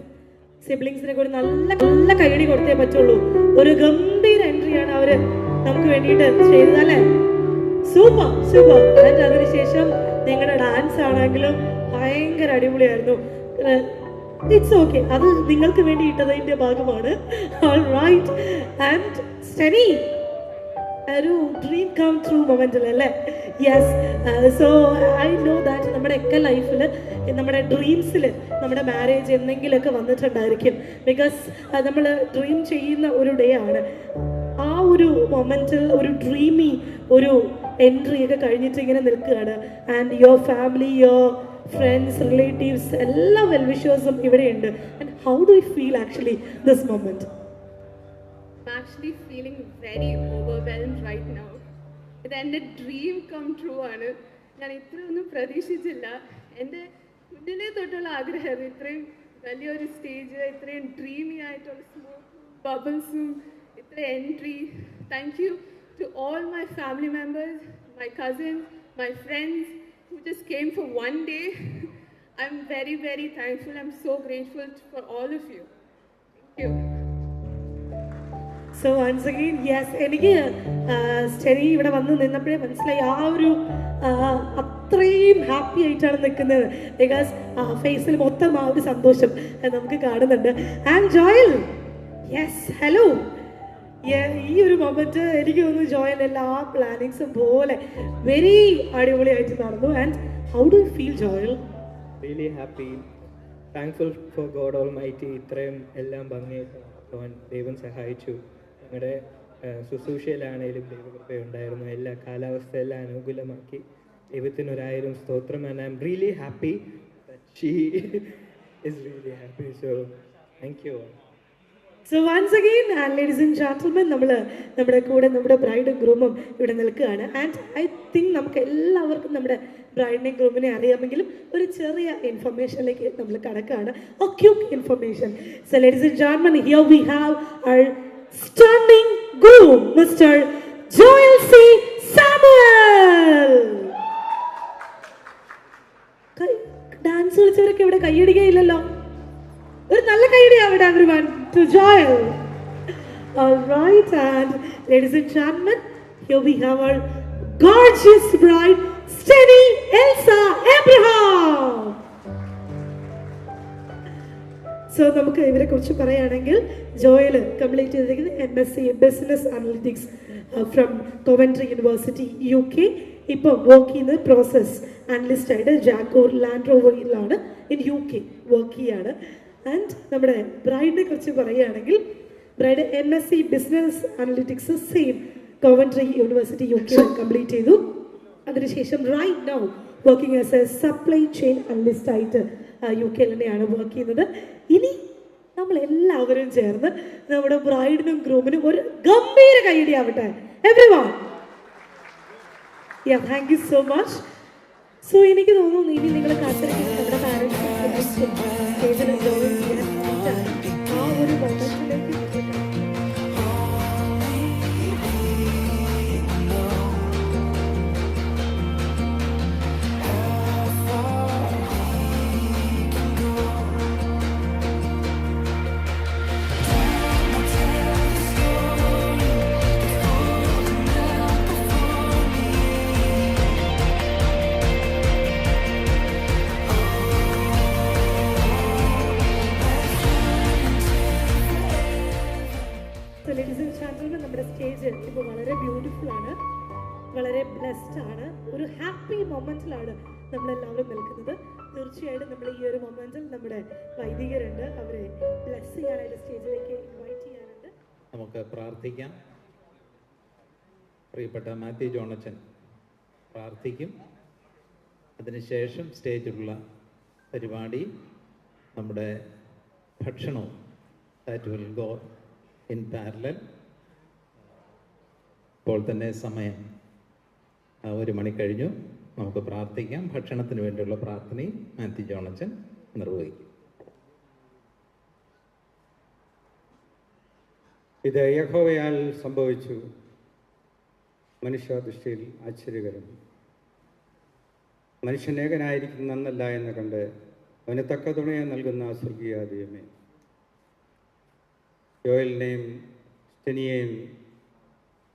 സിബ്ലിങ്സിനെ കൂടി നല്ല നല്ല കൈയടി കൊടുത്തേ പറ്റുള്ളൂ. ഒരു ഗംഭീര എൻട്രിയാണ് അവര് നമുക്ക് വേണ്ടിയിട്ട് ചെയ്തത് അല്ലേ? Super super. അതിനുശേഷം നിങ്ങളുടെ ഡാൻസ് ആണെങ്കിലും ഭയങ്കര അടിപൊളിയായിരുന്നു. ഇറ്റ്സ് ഓക്കെ, അത് നിങ്ങൾക്ക് വേണ്ടി ഇട്ടതിന്റെ ഭാഗമാണ്. ഓൾറൈറ്റ്. ആൻഡ് സ്റ്റെനി, ഒരു ഡ്രീം കം ട്രൂ മൊമെന്റ് അല്ലേ? Yes. So I know that നമ്മുടെ ഒക്കെ ലൈഫിൽ, നമ്മുടെ ഡ്രീംസിൽ നമ്മുടെ മാരേജ് എന്തെങ്കിലുമൊക്കെ വന്നിട്ടുണ്ടായിരിക്കും. ബിക്കോസ് നമ്മൾ ഡ്രീം ചെയ്യുന്ന ഒരു ഡേ ആണ്. ആ ഒരു മൊമെന്റിൽ ഒരു ഡ്രീമി ഒരു എൻട്രി ഒക്കെ കഴിഞ്ഞിട്ട് ഇങ്ങനെ നിൽക്കുകയാണ്. And your family, your friends, relatives, എല്ലാ വെൽവിഷേഴ്സും ഇവിടെയുണ്ട്. And how do you feel actually this moment? I'm actually feeling very overwhelmed right now. ഇത് എൻ്റെ ഡ്രീം കം ട്രൂ ആണ്. ഞാൻ ഇത്രയൊന്നും പ്രതീക്ഷിച്ചില്ല. എൻ്റെ കുഞ്ഞിനെ തൊട്ടുള്ള ആഗ്രഹം ഇത്രയും വലിയൊരു സ്റ്റേജ്, ഇത്രയും ഡ്രീമി ആയിട്ടുള്ള സ്മോക്കും ബബിൾസും, ഇത്ര entry. Thank you to all my family members, my cousins, my friends who just came for one day. I'm very, very thankful. I'm so grateful for all of you. Thank you. So once again yes, എനിക്ക് സ്റ്റെനി ഇവിടെ വന്ന് നിന്നപ്പോഴേ മനസ്സിലായി ആ ഒരു അത്രയും happy ആയിട്ടാണ് നിൽക്കുന്നത്. Because ഫേസിൽ മൊത്തം ആ ഒരു സന്തോഷം നമുക്ക് കാണുന്നുണ്ട്. And Joel, yes, hello. ഈ ഒരു മൊമെന്റ് എനിക്ക് തോന്നുന്നു ജോയൽ എല്ലാ പ്ലാനിങ്സും പോലെ വെരി അടിപൊളിയായിട്ട് നടന്നു. And how do you feel Joel? Really happy, thankful for God almighty. ഇത്രയും എല്ലാം ഭംഗിയായിട്ട് നടത്തുവാൻ ദൈവം സഹായിച്ചു. ഞങ്ങളുടെ ശുശ്രൂഷയിലാണേലും ദൈവകൃപയുണ്ടായിരുന്നു. എല്ലാ കാലാവസ്ഥയെല്ലാം അനുകൂലമാക്കി. ദൈവത്തിനൊരായിരം സ്തോത്രം. And I am really happy that she is really happy. So thank you all. So once again ladies and gentlemen, നമ്മുടെ കൂടെ നമ്മുടെ ബ്രൈഡും ഗ്രൂമും ഇവിടെ നിൽക്കുകയാണ്. ആൻഡ് ഐ തിങ്ക് നമുക്ക് എല്ലാവർക്കും നമ്മുടെ ബ്രൈഡിനെയും ഗ്രൂമിനെ അറിയാമെങ്കിലും ഒരു ചെറിയ ഇൻഫർമേഷനിലേക്ക് നമ്മൾ കടക്കുകയാണ്. A quick information. So ladies and gentlemen, here we have our stunning groom, Mr. Joel C. Samuel. Dance കളിച്ചവരൊക്കെ ഇവിടെ കൈയടിക്കുകയില്ലല്ലോ. ഒരു നല്ല കൈയടിയാവട്ടെ everyone to Joel. All right, and ladies and gentlemen, here we have our gorgeous bride, Steny Elsa Abraham. So നമുക്ക് ഇവരെ കുറിച്ച് പറയുകയാണെങ്കിൽ ജോയൽ കംപ്ലീറ്റ് ചെയ്തിരിക്കുന്നത് MSc business analytics from Coventry University UK. ഇപ്പോൾ വർക്ക് ചെയ്യുന്നത് പ്രോസസ് അനലിസ്റ്റ് ആയിട്ട് ജാക്കോർ ലാൻഡ് റോവറിലാണ് in UK work ചെയ്യാണ്. ആൻഡ് നമ്മുടെ ബ്രൈഡിനെ കുറിച്ച് പറയുകയാണെങ്കിൽ bride MSc business analytics same Coventry University UK complete ചെയ്തു. അതിനുശേഷം right now working as a supply chain analyst ആയിട്ട് UK തന്നെയാണ് വർക്ക് ചെയ്യുന്നത്. ഇനി നമ്മളെല്ലാവരും ചേർന്ന് നമ്മുടെ ബ്രൈഡിനും ഗ്രൂമിനും ഒരു ഗംഭീര കൈയടിയാവട്ടെ everyone. Yeah, thank you so much. So എനിക്ക് തോന്നുന്നു ഇനി നിങ്ങൾ കാത്തിരിക്കുന്ന നമ്മുടെ പാരൻസും സ്റ്റേജിൽ ജോയിൻ ചെയ്യാൻ ആ ഒരു മൊമെന്റിലേക്ക് ഇപ്പോൾ വളരെ ബ്യൂട്ടിഫുൾ ആണ്, വളരെ ബ്ലെസ്ഡ് ആണ്. ഒരു ഹാപ്പി മൊമെന്റിലാണ് നമ്മളെല്ലാവരും നിൽക്കുന്നത്. തീർച്ചയായിട്ടും നമ്മൾ ഈ ഒരു മൊമെന്റിൽ നമ്മുടെ വൈദികരുണ്ട്, അവരെ ബ്ലെസ് ചെയ്യാനായിട്ട് സ്റ്റേജിലേക്ക് ഇൻവൈറ്റ് ചെയ്യാനുണ്ട്. നമുക്ക് പ്രാർത്ഥിക്കാം. പ്രിയപ്പെട്ട മാത്യു ജോണച്ചൻ പ്രാർത്ഥിക്കും. അതിനുശേഷം സ്റ്റേജിലുള്ള പരിപാടി നമ്മുടെ ഭക്ഷണവും that will go in parallel. ഇപ്പോൾ തന്നെ സമയം 1 മണി കഴിഞ്ഞു. നമുക്ക് പ്രാർത്ഥിക്കാം. ഭക്ഷണത്തിന് വേണ്ടിയുള്ള പ്രാർത്ഥനയും മാത്യു ജോണച്ചൻ നിർവഹിക്കും. ഇത് യഹോവയാൽ സംഭവിച്ചു, മനുഷ്യദൃഷ്ടിയിൽ ആശ്ചര്യകരം. മനുഷ്യനേകനായിരിക്കും നന്നല്ല എന്ന് കണ്ട് അവന് തക്ക തുണയെ നൽകുന്ന സ്വർഗീയ ദൈവമേ, ജോയലിനെയും സ്റ്റെനിയെയും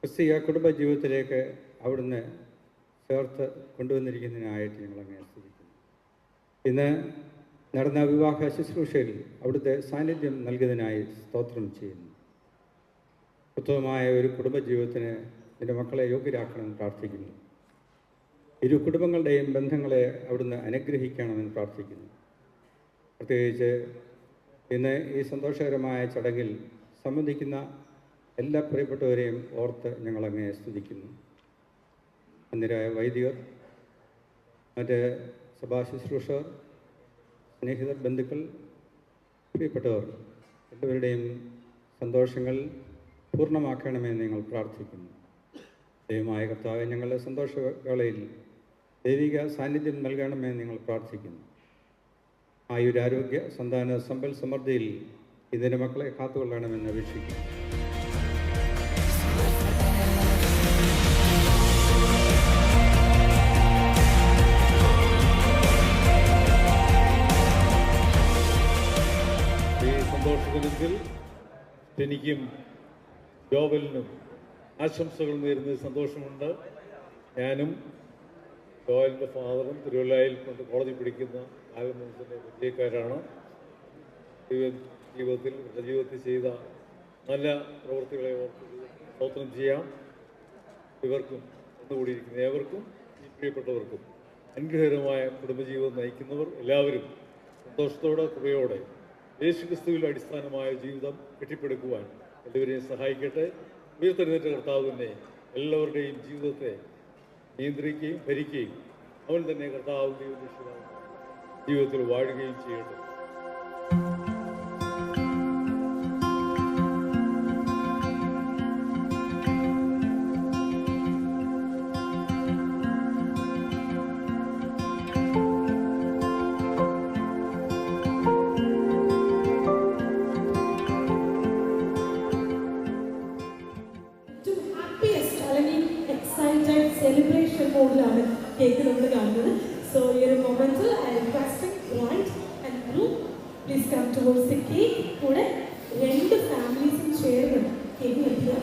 ക്രിസ്തീയ കുടുംബജീവിതത്തിലേക്ക് അവിടുന്ന് ചേർത്ത് കൊണ്ടുവന്നിരിക്കുന്നതിനായിട്ട് ഞങ്ങൾ അങ്ങനെ സ്തുതിക്കുന്നു. ഇന്ന് നടന്ന വിവാഹ ശുശ്രൂഷയിൽ അവിടുത്തെ സാന്നിധ്യം നൽകിയതിനായി സ്തോത്രം ചെയ്യുന്നു. ഉത്തമമായ ഒരു കുടുംബജീവിതത്തിന് എൻ്റെ മക്കളെ യോഗ്യരാക്കണമെന്ന് പ്രാർത്ഥിക്കുന്നു. ഇരു കുടുംബങ്ങളുടെയും ബന്ധങ്ങളെ അവിടുന്ന് അനുഗ്രഹിക്കണമെന്ന് പ്രാർത്ഥിക്കുന്നു. പ്രത്യേകിച്ച് ഇന്ന് ഈ സന്തോഷകരമായ ചടങ്ങിൽ സംബന്ധിക്കുന്ന എല്ലാ പ്രിയപ്പെട്ടവരെയും ഓർത്ത് ഞങ്ങളങ്ങേ സ്തുതിക്കുന്നു. അന്യരായ വൈദികർ, മറ്റ് സഭാ ശുശ്രൂഷകർ, സ്നേഹിതർ, ബന്ധുക്കൾ, പ്രിയപ്പെട്ടവർ എല്ലാവരുടെയും സന്തോഷങ്ങൾ പൂർണ്ണമാക്കണമെന്ന് ഞങ്ങൾ പ്രാർത്ഥിക്കുന്നു. ദൈവമായ കർത്താവെ, ഞങ്ങളുടെ സന്തോഷവേളയിൽ ദൈവിക സാന്നിധ്യം നൽകണമെന്ന് ഞങ്ങൾ പ്രാർത്ഥിക്കുന്നു. ആയുരാരോഗ്യ സന്താന സമ്പൽ സമൃദ്ധിയിൽ ഇതിൻ്റെ മക്കളെ കാത്തുകൊള്ളണമെന്ന് അപേക്ഷിക്കുന്നു. ഈ സന്തോഷദിനത്തിൽ എനിക്കും ജോവലിനും ആശംസകൾ നേരുന്ന സന്തോഷമുണ്ട്. ഞാനും ജോവലിൻ്റെ ഫാദറും തിരുവല്ലായിൽ കൊണ്ട് കോടതി പിടിക്കുന്ന ആൽമോസിൻ്റെ പരിചയക്കാരാണ്. ജീവിതത്തിൽ ചെയ്ത നല്ല പ്രവൃത്തികളെ ഓർത്ത് സ്തോത്രം ചെയ്യാം. ഇവർക്കും ഒന്നുകൂടിയിരിക്കുന്ന ഏവർക്കും ഈ പ്രിയപ്പെട്ടവർക്കും അനുഗ്രഹകരമായ കുടുംബജീവിതം നയിക്കുന്നവർ എല്ലാവരും സന്തോഷത്തോടെ കൃപയോടെ യേശുക്രിസ്തുവിൽ അടിസ്ഥാനമായ ജീവിതം കെട്ടിപ്പടുക്കുവാൻ എല്ലാവരെയും സഹായിക്കട്ടെ. ഉയർത്തെഴുന്നേറ്റ കർത്താവ് തന്നെ എല്ലാവരുടെയും ജീവിതത്തെ നിയന്ത്രിക്കുകയും ഭരിക്കുകയും അവൻ തന്നെ കർത്താവിൻ്റെയും ജീവിതത്തിൽ വാഴുകയും ചെയ്യട്ടെ. സെലിബ്രേഷൻ മോഡിലാണ് കേക്ക് നമ്മൾ കാണുന്നത്. സോ ഈ ഒരു മൊമെന്റിൽ I request right and group please come towards the cake. കൂടെ രണ്ട് ഫാമിലീസും ചേർന്ന് കേക്ക് വെക്കുക.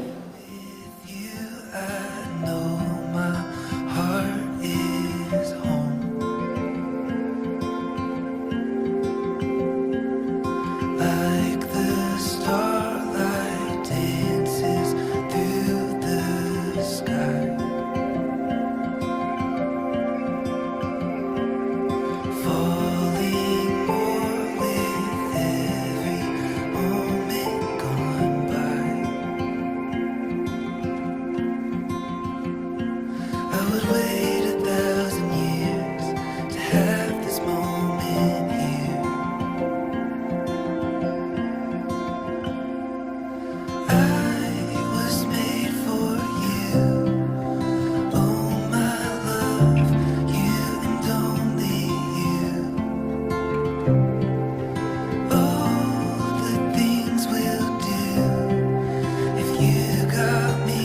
You got me,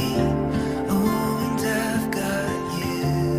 oh, and I've got you.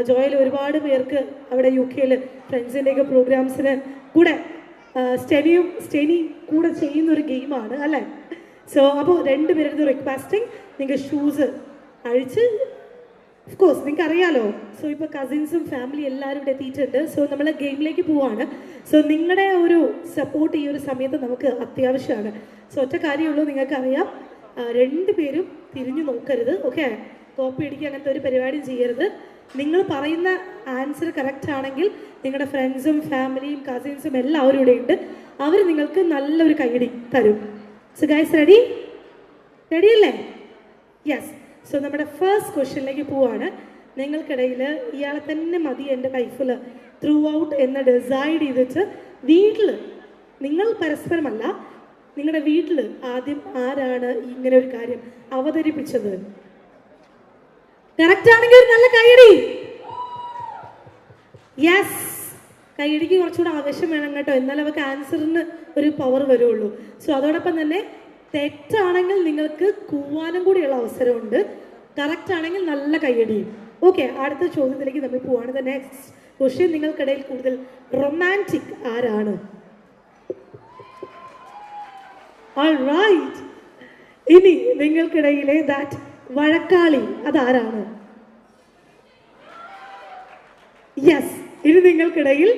ജോയിൽ ഒരുപാട് പേർക്ക് അവിടെ UK ഫ്രണ്ട്സിൻ്റെയൊക്കെ പ്രോഗ്രാംസിന് കൂടെ സ്റ്റെനി കൂടെ ചെയ്യുന്നൊരു ഗെയിമാണ് അല്ലേ? സോ അപ്പോൾ രണ്ടുപേരുടെ റിക്വസ്റ്റിംഗ് നിങ്ങൾ ഷൂസ് അഴിച്ച് ഓഫ് കോഴ്സ് നിങ്ങൾക്ക് അറിയാലോ. സോ ഇപ്പോൾ കസിൻസും ഫാമിലി എല്ലാവരും ഇവിടെ എത്തിയിട്ടുണ്ട്. സോ നമ്മൾ ഗെയിമിലേക്ക് പോവാണ്. സോ നിങ്ങളുടെ ഒരു സപ്പോർട്ട് ഈ ഒരു സമയത്ത് നമുക്ക് അത്യാവശ്യമാണ്. സോ ഒറ്റ കാര്യമുള്ളൂ, നിങ്ങൾക്കറിയാം, രണ്ടുപേരും തിരിഞ്ഞു നോക്കരുത്. ഓക്കെ, കോപ്പി അടിക്കുക അങ്ങനത്തെ ഒരു പരിപാടിയും ചെയ്യരുത്. നിങ്ങൾ പറയുന്ന ആൻസർ കറക്റ്റ് ആണെങ്കിൽ നിങ്ങളുടെ ഫ്രണ്ട്സും ഫാമിലിയും കസിൻസും എല്ലാവരും ഇവിടെ ഉണ്ട്. അവർ നിങ്ങൾക്ക് നല്ലൊരു കൈയടി തരും. സോ ഗൈസ് റെഡി അല്ലേ? യെസ്. സോ നമ്മുടെ ഫസ്റ്റ് ക്വസ്റ്റ്യനിലേക്ക് പോവാണ്. നിങ്ങൾക്കിടയിൽ ഇയാളെ തന്നെ മതി എൻ്റെ ലൈഫിൽ ത്രൂ ഔട്ട് എന്ന് ഡിസൈഡ് ചെയ്തിട്ട് വീട്ടിൽ നിങ്ങൾ പരസ്പരമല്ല, നിങ്ങളുടെ വീട്ടിൽ ആദ്യം ആരാണ് ഇങ്ങനെ ഒരു കാര്യം അവതരിപ്പിച്ചത്? കറക്റ്റ് ആണെങ്കിൽ ഒരു നല്ല കൈയടി. യെസ്, കൈയടിക്ക് കുറച്ചുകൂടെ ആവശ്യം വേണം കേട്ടോ, എന്നാലും അവർക്ക് ആൻസറിന് ഒരു പവർ വരുള്ളൂ. സോ അതോടൊപ്പം തന്നെ തെറ്റാണെങ്കിൽ നിങ്ങൾക്ക് കൂവാനും കൂടിയുള്ള അവസരമുണ്ട്, കറക്റ്റ് ആണെങ്കിൽ നല്ല കൈയടിയും. ഓക്കെ, അടുത്ത ചോദ്യത്തിലേക്ക് നമ്മൾ പോവാണ്. ദ നെക്സ്റ്റ് ക്വസ്റ്റ്യൻ, നിങ്ങൾക്കിടയിൽ കൂടുതൽ റൊമാൻറ്റിക് ആരാണ്? ഓൾറൈറ്റ്, ഇനി നിങ്ങൾക്കിടയിലെ ദാറ്റ് വഴക്കാളി അതാരാണ്? യെസ്, ഇനി നിങ്ങൾക്കിടയിൽ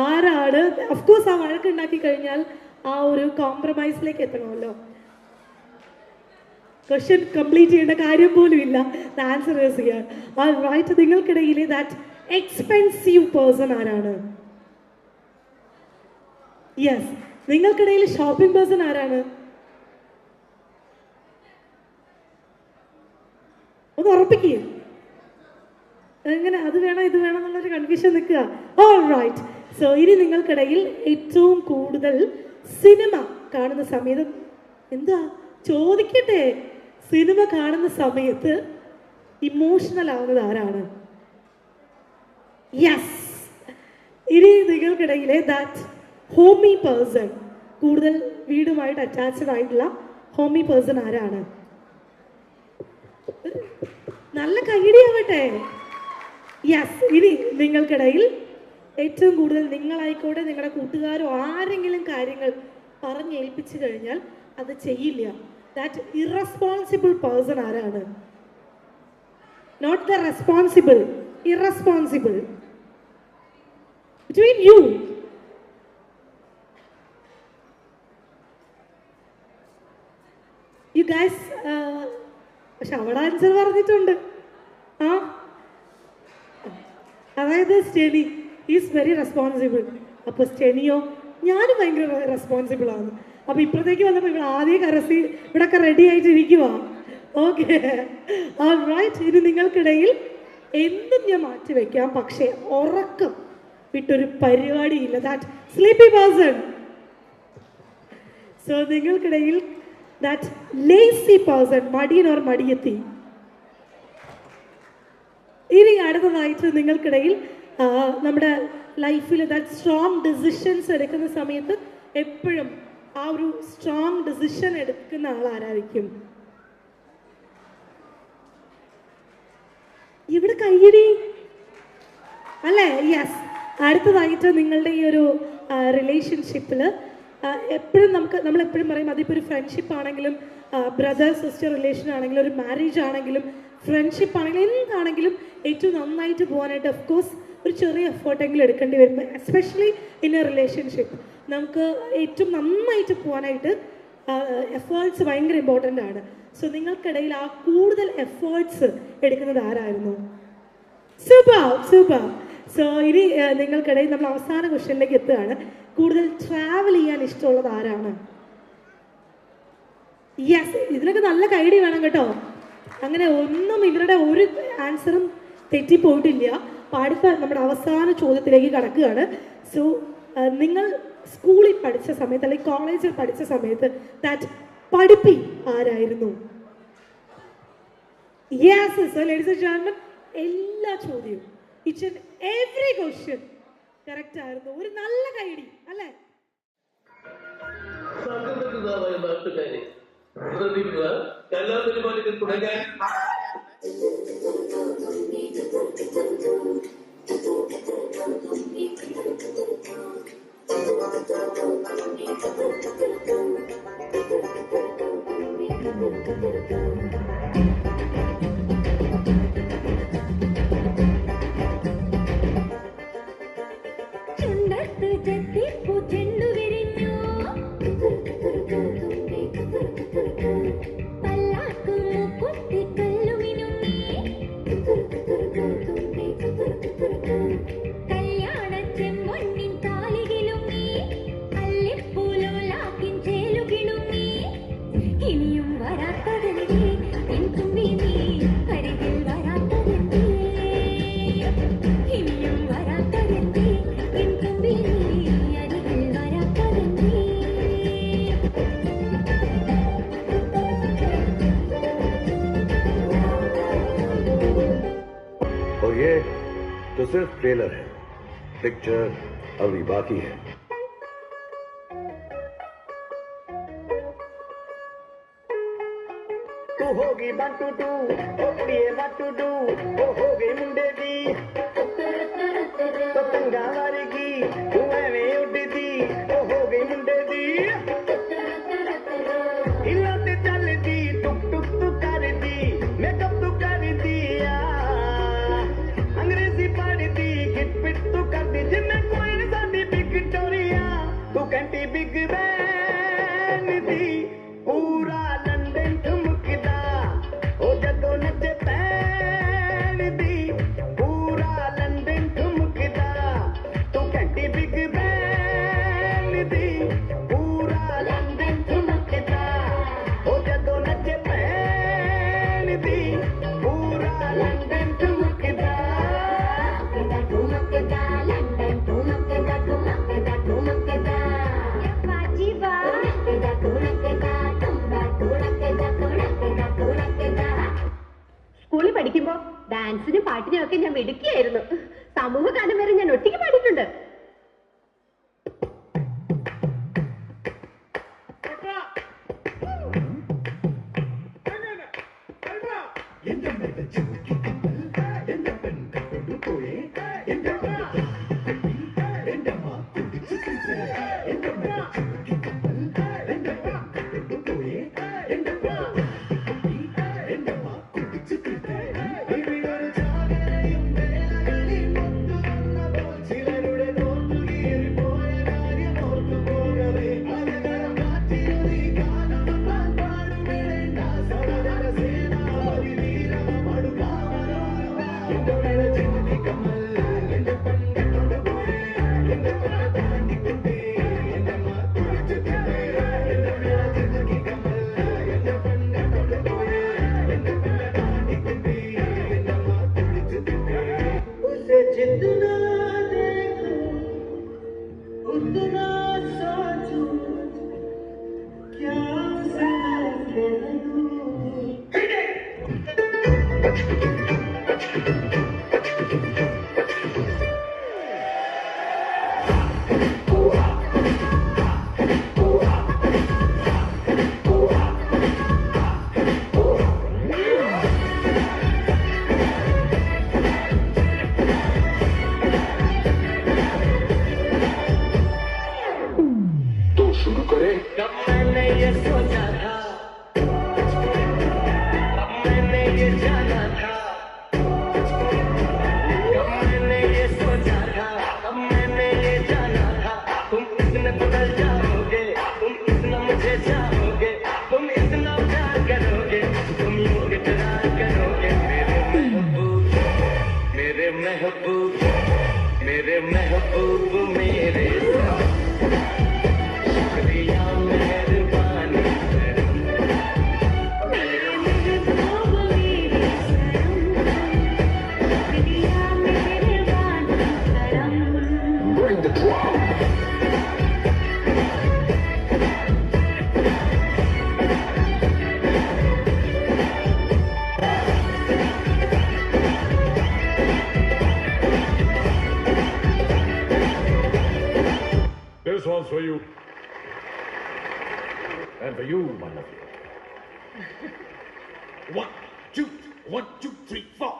ആരാണ്? അഫ്കോഴ്സ് ആ വഴക്കുണ്ടാക്കി കഴിഞ്ഞാൽ ആ ഒരു കോംപ്രമൈസിലേക്ക് എത്തണമല്ലോ. ക്വസ്റ്റ്യൻ കംപ്ലീറ്റ് ചെയ്യേണ്ട കാര്യം പോലും ഇല്ല, ആൻസർ ചെയ്യാൻ. ഓൾറൈറ്റ്, നിങ്ങൾക്കിടയിലെ ദാറ്റ് എക്സ്പെൻസീവ് പേഴ്സൺ ആരാണ്? യെസ്, നിങ്ങൾക്കിടയിൽ ഷോപ്പിംഗ് പേഴ്സൺ ആരാണ്? ഒന്ന് ഉറപ്പിക്കുക. എങ്ങനെ അത് വേണം ഇത് വേണം എന്നുള്ളൊരു കൺഫ്യൂഷൻ നിൽക്കുക. ഓൾറൈറ്റ്, സോ ഇനി നിങ്ങൾക്കിടയിൽ ഏറ്റവും കൂടുതൽ സിനിമ കാണുന്ന സമയത്ത്, എന്താ ചോദിക്കട്ടെ, സിനിമ കാണുന്ന സമയത്ത് ഇമോഷണൽ ആവുന്നത് ആരാണ്? യെസ്, ഇനി നിങ്ങൾക്കിടയിലെ ദാറ്റ് ഹോമി പേഴ്സൺ, കൂടുതൽ വീടുമായിട്ട് അറ്റാച്ച്ഡ് ആയിട്ടുള്ള ഹോമി പേഴ്സൺ ആരാണ്? നല്ല കൈയടിയാവട്ടെ. യെസ്, ഇനി നിങ്ങൾക്കിടയിൽ ഏറ്റവും കൂടുതൽ നിങ്ങളായിക്കോട്ടെ നിങ്ങളുടെ കൂട്ടുകാരോ ആരെങ്കിലും കാര്യങ്ങൾ പറഞ്ഞേൽപ്പിച്ചു കഴിഞ്ഞാൽ അത് ചെയ്യില്ല, ദാറ്റ് ഇറസ്പോൺസിബിൾ പേഴ്സൺ ആരാണ്? Not the responsible, irresponsible. Between you, you guys. പക്ഷെ അവിടെ ആൻസർ പറഞ്ഞിട്ടുണ്ട്. ആ, അതായത് സ്റ്റെനി ഈസ് വെരി റെസ്പോൺസിബിൾ. അപ്പോൾ സ്റ്റെനിയോ ഞാനും ഭയങ്കര റെസ്പോൺസിബിൾ ആണ്. അപ്പോൾ ഇപ്പുറത്തേക്ക് വന്നപ്പോൾ ഇവിടെ ആദ്യം കരസി ഇവിടെയൊക്കെ റെഡി ആയിട്ടിരിക്കുക. ഓക്കെ, ഓൾറൈറ്റ്, ഇനി നിങ്ങൾക്കിടയിൽ എന്തും ഞാൻ മാറ്റി വയ്ക്കാം, പക്ഷേ ഉറക്കം വിട്ടൊരു പരിപാടിയില്ല, ദാറ്റ് സ്ലീപ്പി പേഴ്സൺ. സോ നിങ്ങൾക്കിടയിൽ that lazy person, Madiyan or മടിയെത്തി. ഇനി അടുത്തതായിട്ട് നിങ്ങൾക്കിടയിൽ നമ്മുടെ ലൈഫിൽ ദാറ്റ് സ്ട്രോങ് ഡിസിഷൻസ് എടുക്കുന്ന സമയത്ത് എപ്പോഴും ആ ഒരു സ്ട്രോങ് ഡിസിഷൻ എടുക്കുന്ന ആളാരായിരിക്കും? ഇവിടെ കയ്യടി അല്ലേ? യെസ്. അടുത്തതായിട്ട് നിങ്ങളുടെ ഈ ഒരു റിലേഷൻഷിപ്പിൽ എപ്പോഴും നമ്മളെപ്പോഴും പറയും, അതിപ്പോൾ ഒരു ഫ്രണ്ട്ഷിപ്പ് ആണെങ്കിലും ബ്രദർ സിസ്റ്റർ റിലേഷൻ ആണെങ്കിലും ഒരു മാരേജ് ആണെങ്കിലും ഫ്രണ്ട്ഷിപ്പ് ആണെങ്കിലും എന്താണെങ്കിലും ഏറ്റവും നന്നായിട്ട് പോകാനായിട്ട് ഓഫ്കോഴ്സ് ഒരു ചെറിയ എഫേർട്ടെങ്കിലും എടുക്കേണ്ടി വരും. എസ്പെഷ്യലി ഇൻ എ റിലേഷൻഷിപ്പ് നമുക്ക് ഏറ്റവും നന്നായിട്ട് പോകാനായിട്ട് എഫേർട്സ് ഭയങ്കര ഇമ്പോർട്ടൻ്റ് ആണ്. സോ നിങ്ങൾക്കിടയിൽ ആ കൂടുതൽ എഫേർട്സ് എടുക്കുന്നത് ആരായിരുന്നു? Super super. സോ ഇനി നിങ്ങൾക്കിടയിൽ നമ്മൾ അവസാന ക്വസ്റ്റ്യനിലേക്ക് എത്തുകയാണ്. കൂടുതൽ ട്രാവൽ ചെയ്യാൻ ഇഷ്ടമുള്ളത് ആരാണ്? യെസ്, ഇതിനൊക്കെ നല്ല കൈഡി വേണം കേട്ടോ. അങ്ങനെ ഒന്നും ഇവരുടെ ഒരു ആൻസറും തെറ്റിപ്പോയിട്ടില്ല. അപ്പോൾ അടുത്ത നമ്മുടെ അവസാന ചോദ്യത്തിലേക്ക് കടക്കുകയാണ്. സോ നിങ്ങൾ സ്കൂളിൽ പഠിച്ച സമയത്ത് അല്ലെങ്കിൽ കോളേജിൽ പഠിച്ച സമയത്ത് ദാറ്റ് പഠിപ്പി ആരായിരുന്നു? Yes sir, ladies and gentlemen, എല്ലാ ചോദ്യവും each and every question correct ആയിരുന്നു. ഒരു നല്ല കൈഡി അല്ലേ? നാട്ടുകാരെ കലാപരിപാടികൾ തുടങ്ങാൻ और ये तो सिर्फ ट्रेलर है, पिक्चर अभी बाकी है। तू होगी 1 2 2 ओ कुड़िए 1 2 2 ओ होगी मुंडे दी पतंगा वारेगी तू एवें उड़दी ओ होगी मुंडे दी हिलते चलदी टुक टुक तू करदी मेकअप तू कर दिया अंग्रेजी पढ़दी किट पिट तू करदी जिन्ने कोई नहीं साडी विक्टोरिया तू कहती बिग बैन दी पूरा लंदन ठुमकदा ओ जदों नचे पैन दी पूरा लंदन ठुमकदा तू कहती बिग बैन दी पूरा लंदन ठुमकदा ओ जदों नचे पैन दी पूरा लंदन ठुमकदा ठुमकदा लंदन ठुमकदा ठुमकदा ठुमकदा बाजी बा ठुमकदा സ്കൂളിൽ പഠിക്കുമ്പോൾ ഡാൻസിനും പാട്ടിനും ഒക്കെ ഞാൻ മിടുക്കിയായിരുന്നു. സമൂഹ ഗാനം വരെ ഞാൻ ഒറ്റയ്ക്ക് പാടിയിട്ടുണ്ട്. This one's for you. And for you, my lovely. 1, 2, 1, 2, 3, 4.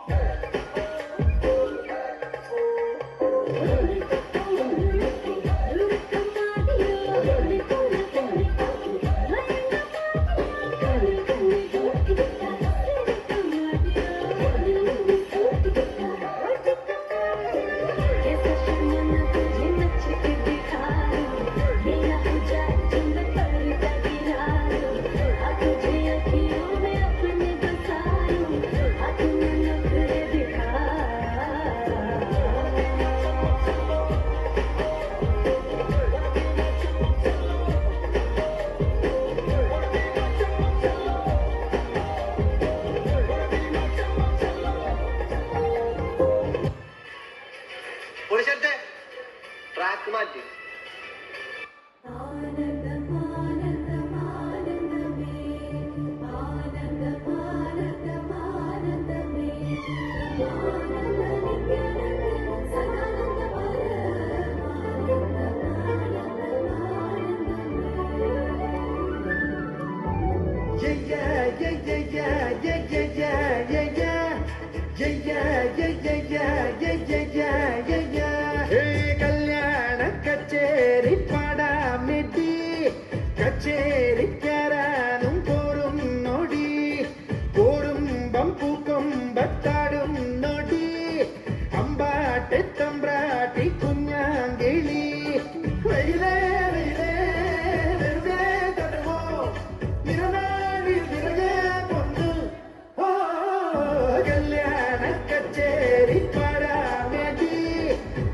Track മാറ്റി കല്യാണ കച്ചേരി പാടാമെത്തി കച്ചേരിക്കാരാനും പോരും നോടി പോരുമ്പം പൂക്കൊമ്പത്താടും നോടി അമ്പാട്ടെ തമ്പ്രാട്ടി കുഞ്ഞാങ്കിളി വെയിലേ വെയിലേ വെറുതെ തരുമോ നിറനാടി വിറകെ കൊണ്ട് ഓ കല്യാണ കച്ചേരി പാടാമെത്തി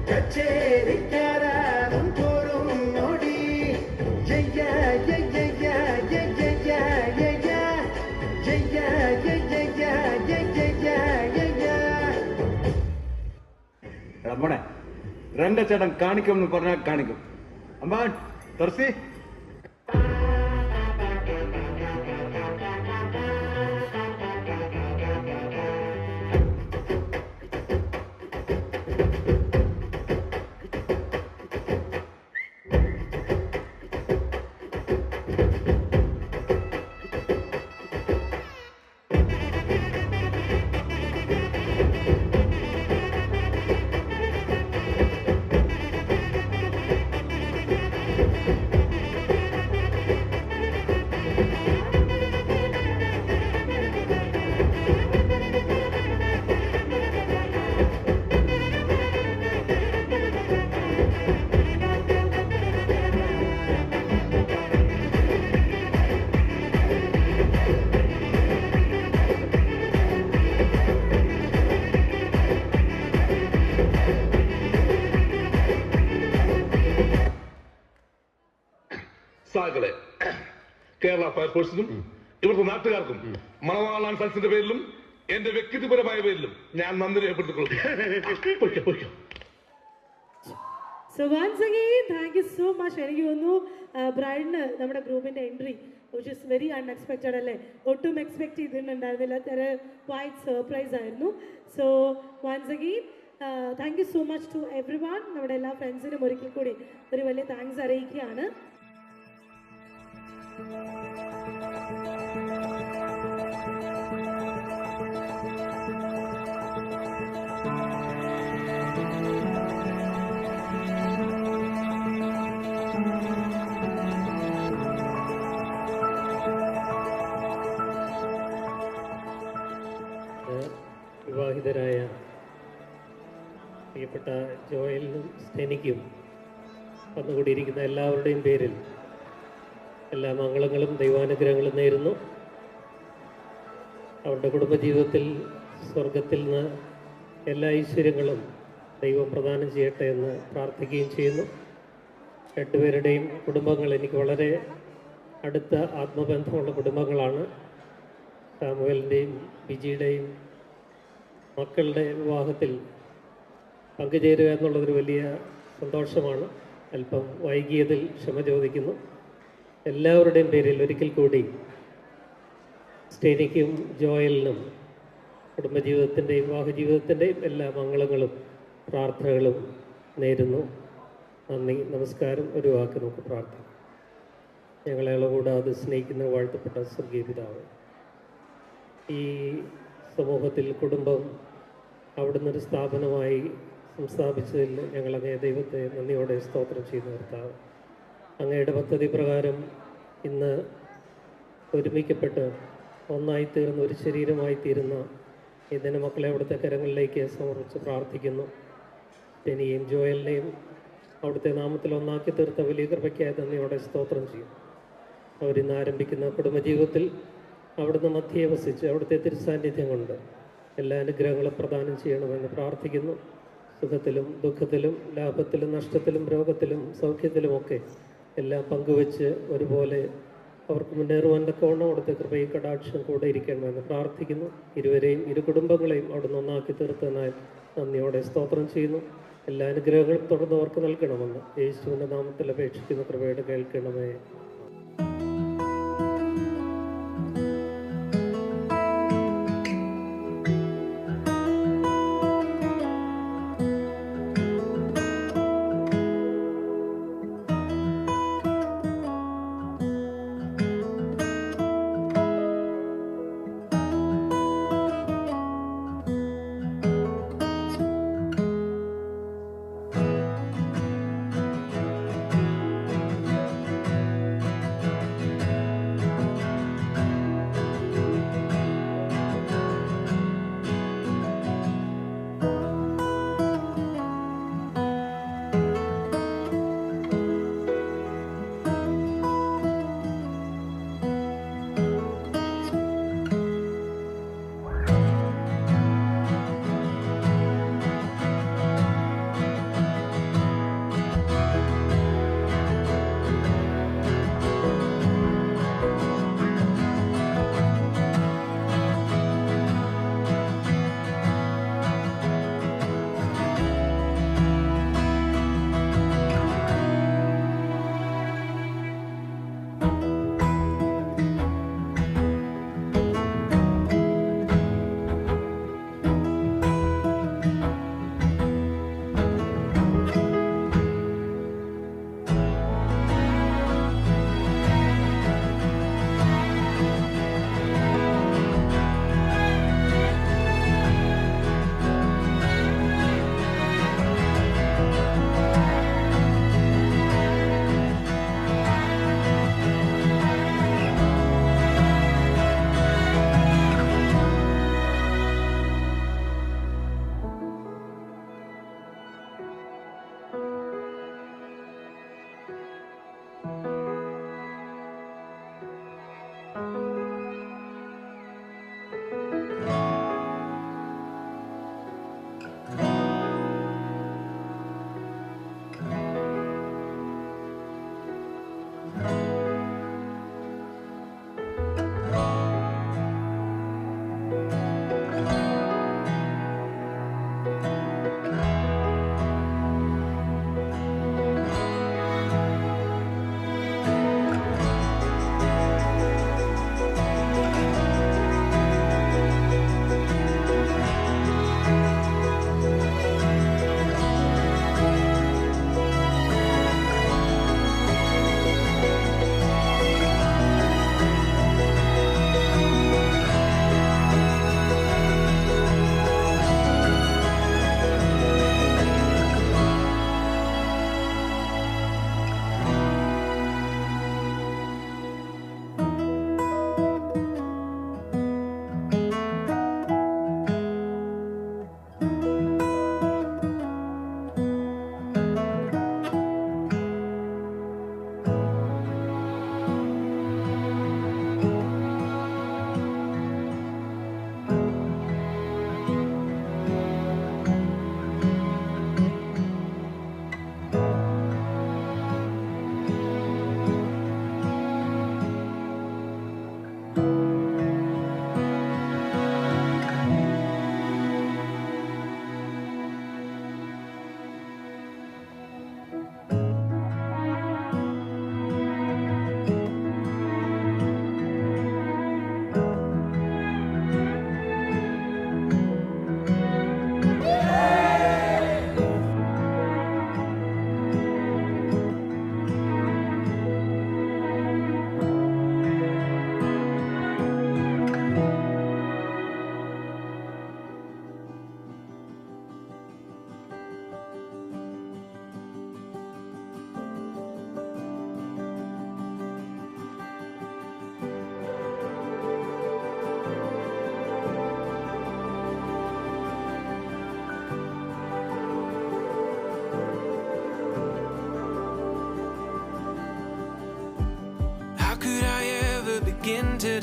കച്ചേരിക്കാരാനും പോരും നോടി ജയ ജയ ജയ ജയ ജയ ജയ ജയ ജയ ജയ മോനെ രംഗച്ചേട്ടൻ കാണിക്കുമെന്ന് പറഞ്ഞാൽ കാണിക്കും. അമ്പാൻ തുറസി സാകളെ കേരള ഫയർഫോഴ്സിനും ഇവിടുത്തെ നാട്ടുകാർക്കും മണവാളാൻ സൽസിന്റെ പേരിലും എന്റെ വ്യക്തിപരമായ പേരിലും ഞാൻ നന്ദി രേഖപ്പെടുത്തിക്കൊള്ളുന്നു. So once again, thank you so much. എനിക്ക് തോന്നുന്നു ബ്രൈഡിന് നമ്മുടെ ഗ്രൂപ്പിന്റെ entry which is very unexpected അല്ലേ, ഒട്ടും എക്സ്പെക്ട് ചെയ്തിട്ടുണ്ടായിരുന്നില്ല. quite സർപ്രൈസ് ആയിരുന്നു. So once again, thank you so much to everyone. നമ്മുടെ എല്ലാ ഫ്രണ്ട്സിനും ഒരിക്കൽ കൂടി ഒരു വലിയ താങ്ക്സ് അറിയിക്കുകയാണ്. വിവാഹിതരായ പ്രിയപ്പെട്ട ജോയലിനും സ്റ്റെനിക്കും വന്നുകൂടിയിരിക്കുന്ന എല്ലാവരുടെയും പേരിൽ എല്ലാ മംഗളങ്ങളും ദൈവാനുഗ്രഹങ്ങളും നേരുന്നു. അവരുടെ കുടുംബജീവിതത്തിൽ സ്വർഗത്തിൽ നിന്ന് എല്ലാ ഐശ്വര്യങ്ങളും ദൈവം പ്രദാനം ചെയ്യട്ടെ എന്ന് പ്രാർത്ഥിക്കുകയും ചെയ്യുന്നു. രണ്ടുപേരുടെയും കുടുംബങ്ങൾ എനിക്ക് വളരെ അടുത്ത ആത്മബന്ധമുള്ള കുടുംബങ്ങളാണ്. സാമുവലിൻ്റെയും ബിജിയുടെയും മക്കളുടെ വിവാഹത്തിൽ പങ്കുചേരുക എന്നുള്ളതൊരു വലിയ സന്തോഷമാണ്. അല്പം വൈകിയതിൽ ക്ഷമ ചോദിക്കുന്നു. എല്ലാവരുടെയും പേരിൽ ഒരിക്കൽ കൂടി സ്റ്റേനിക്കും ജോയലിനും കുടുംബജീവിതത്തിൻ്റെയും വിവാഹജീവിതത്തിൻ്റെയും എല്ലാ മംഗളങ്ങളും പ്രാർത്ഥനകളും നേരുന്നു. നന്ദി, നമസ്കാരം. ഒരു വാക്ക് നമുക്ക് പ്രാർത്ഥിക്കാം. ഞങ്ങളെ കൂടാതെ സ്നേഹിക്കുന്ന വാഴ്ത്തപ്പെട്ട സ്വർഗീയ പിതാവ്, ഈ സമൂഹത്തിൽ കുടുംബം അവിടുന്ന് ഒരു സ്ഥാപനമായി സംസ്ഥാപിച്ചതിൽ ഞങ്ങൾ അങ്ങേ ദൈവത്തെ നന്ദിയോടെ സ്തോത്രം ചെയ്യുന്നു കർത്താവ്. അങ്ങയുടെ പദ്ധതി പ്രകാരം ഇന്ന് ഒരുമിക്കപ്പെട്ട് ഒന്നായിത്തീർന്ന ഒരു ശരീരമായി തീരുന്ന ഇതിന് മക്കളെ അവിടുത്തെ കരങ്ങളിലേക്ക് സമർപ്പിച്ച് പ്രാർത്ഥിക്കുന്നു. ടെനിയെയും ജോയലിനെയും അവിടുത്തെ നാമത്തിൽ ഒന്നാക്കി തീർത്ത വലിയ കൃപയ്ക്കായി നന്ദിയോടെ സ്തോത്രം ചെയ്യും. അവരിന്ന് ആരംഭിക്കുന്ന കുടുംബജീവിതത്തിൽ അവിടുന്ന് മധ്യേ വസിച്ച് അവിടുത്തെ തിരുസാന്നിധ്യം കൊണ്ട് എല്ലാ അനുഗ്രഹങ്ങളും പ്രദാനം ചെയ്യണമെന്ന് പ്രാർത്ഥിക്കുന്നു. സുഖത്തിലും ദുഃഖത്തിലും ലാഭത്തിലും നഷ്ടത്തിലും രോഗത്തിലും സൗഖ്യത്തിലുമൊക്കെ എല്ലാം പങ്കുവെച്ച് ഒരുപോലെ അവർക്ക് മുന്നേറുവാൻ തക്കവണ്ണം അവിടുത്തെ കൃപയും കടാക്ഷം കൂടെ ഇരിക്കണമെന്ന് പ്രാർത്ഥിക്കുന്നു. ഇരുവരെയും ഇരു കുടുംബങ്ങളെയും അവിടുന്ന് ഒന്നാക്കി തീർത്തതിനായി നന്ദിയോടെ സ്തോത്രം ചെയ്യുന്നു. എല്ലാ അനുഗ്രഹങ്ങളും തുടർന്ന് അവർക്ക് നൽകണമെന്ന് യേശുവിൻ്റെ നാമത്തിൽ അപേക്ഷിക്കുന്ന കൃപയോടെ കേൾക്കണമേ.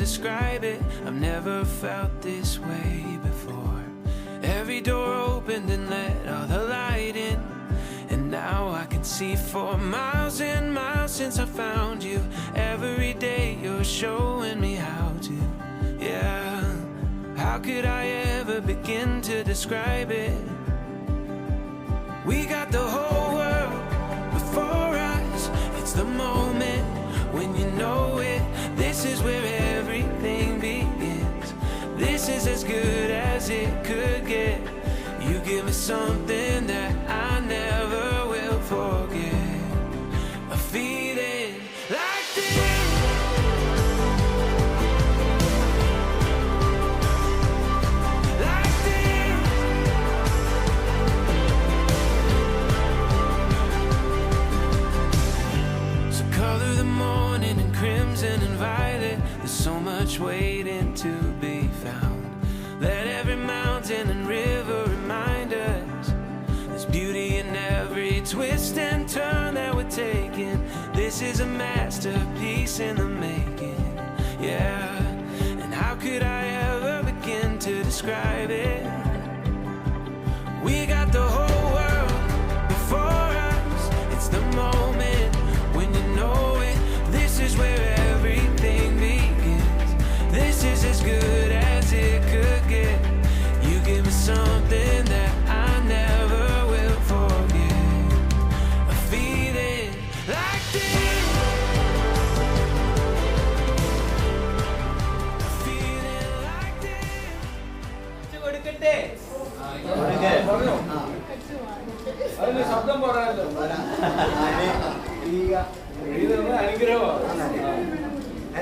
describe it. I've never felt this way before. Every door opened and let all the light in, and now I can see for miles and miles since I found you. Every day you're showing me how to, yeah. How could I ever begin to describe it? We got the whole world before us. It's the moment when you know it. This is where everything begins. This is as good as it could get. You give me something that I never will forget. A feeling like this. Like this. So color the morning in crimson and violet. There's so much waiting to be found. Let every mountain and river remind us there's beauty in every twist and turn that we're taking. This is a masterpiece in the making, yeah. And how could I ever begin to describe it? We got the whole world before us. It's the moment when you know it. This is where everything begins. This is as good as it could get. You give me something that I never will forget. A feeling like this. A feeling like this. കൊടുക്കട്ടെ അതിന് ശബ്ദം പോരാല്ലോ അനുഗ്രഹമാണ്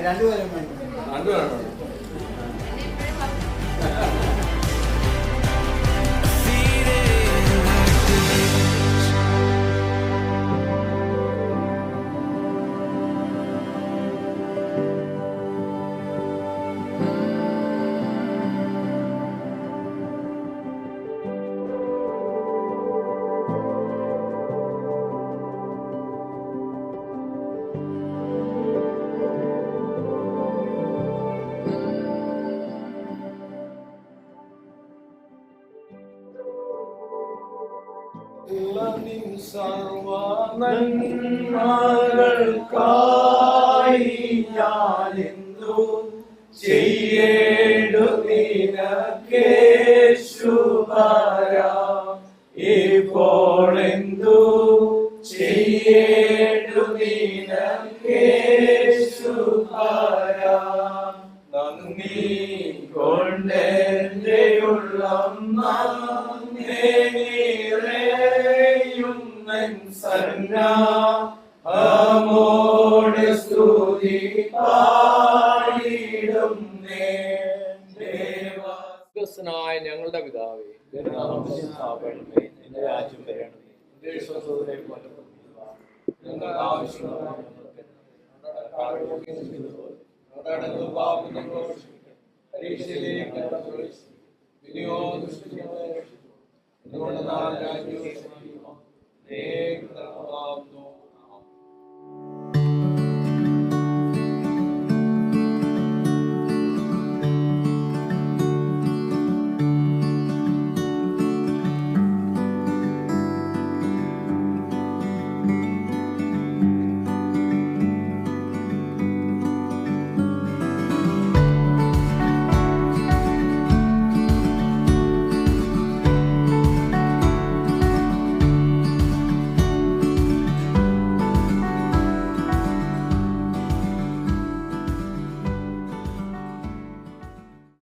രണ്ടുപേരും സർവനന്മകൾക്കായി ഞാനെന്തു ചെയ്യേണ്ടു നിനക്കേശുപരാ ഇപ്പോൾ എന്തു ചെയ്യേണ്ടു നിനക്കേശുപരാ നന്ദി കൊണ്ടെന്റെ ഉള്ളം നിറയുന്നൻ സന്നാമോടെ സ്തുതി പാടിടുന്നേ സ്വർഗ്ഗസ്ഥനായ ഞങ്ങളുടെ പിതാവേ, നിന്റെ രാജ്യം വരണമേ, നിന്റെ വിശ്വാസത്തിലെ പോലെ ഞങ്ങളുടെ ആവശ്യമുള്ള പരീക്ഷയിലേക്ക് വിനിയോഗ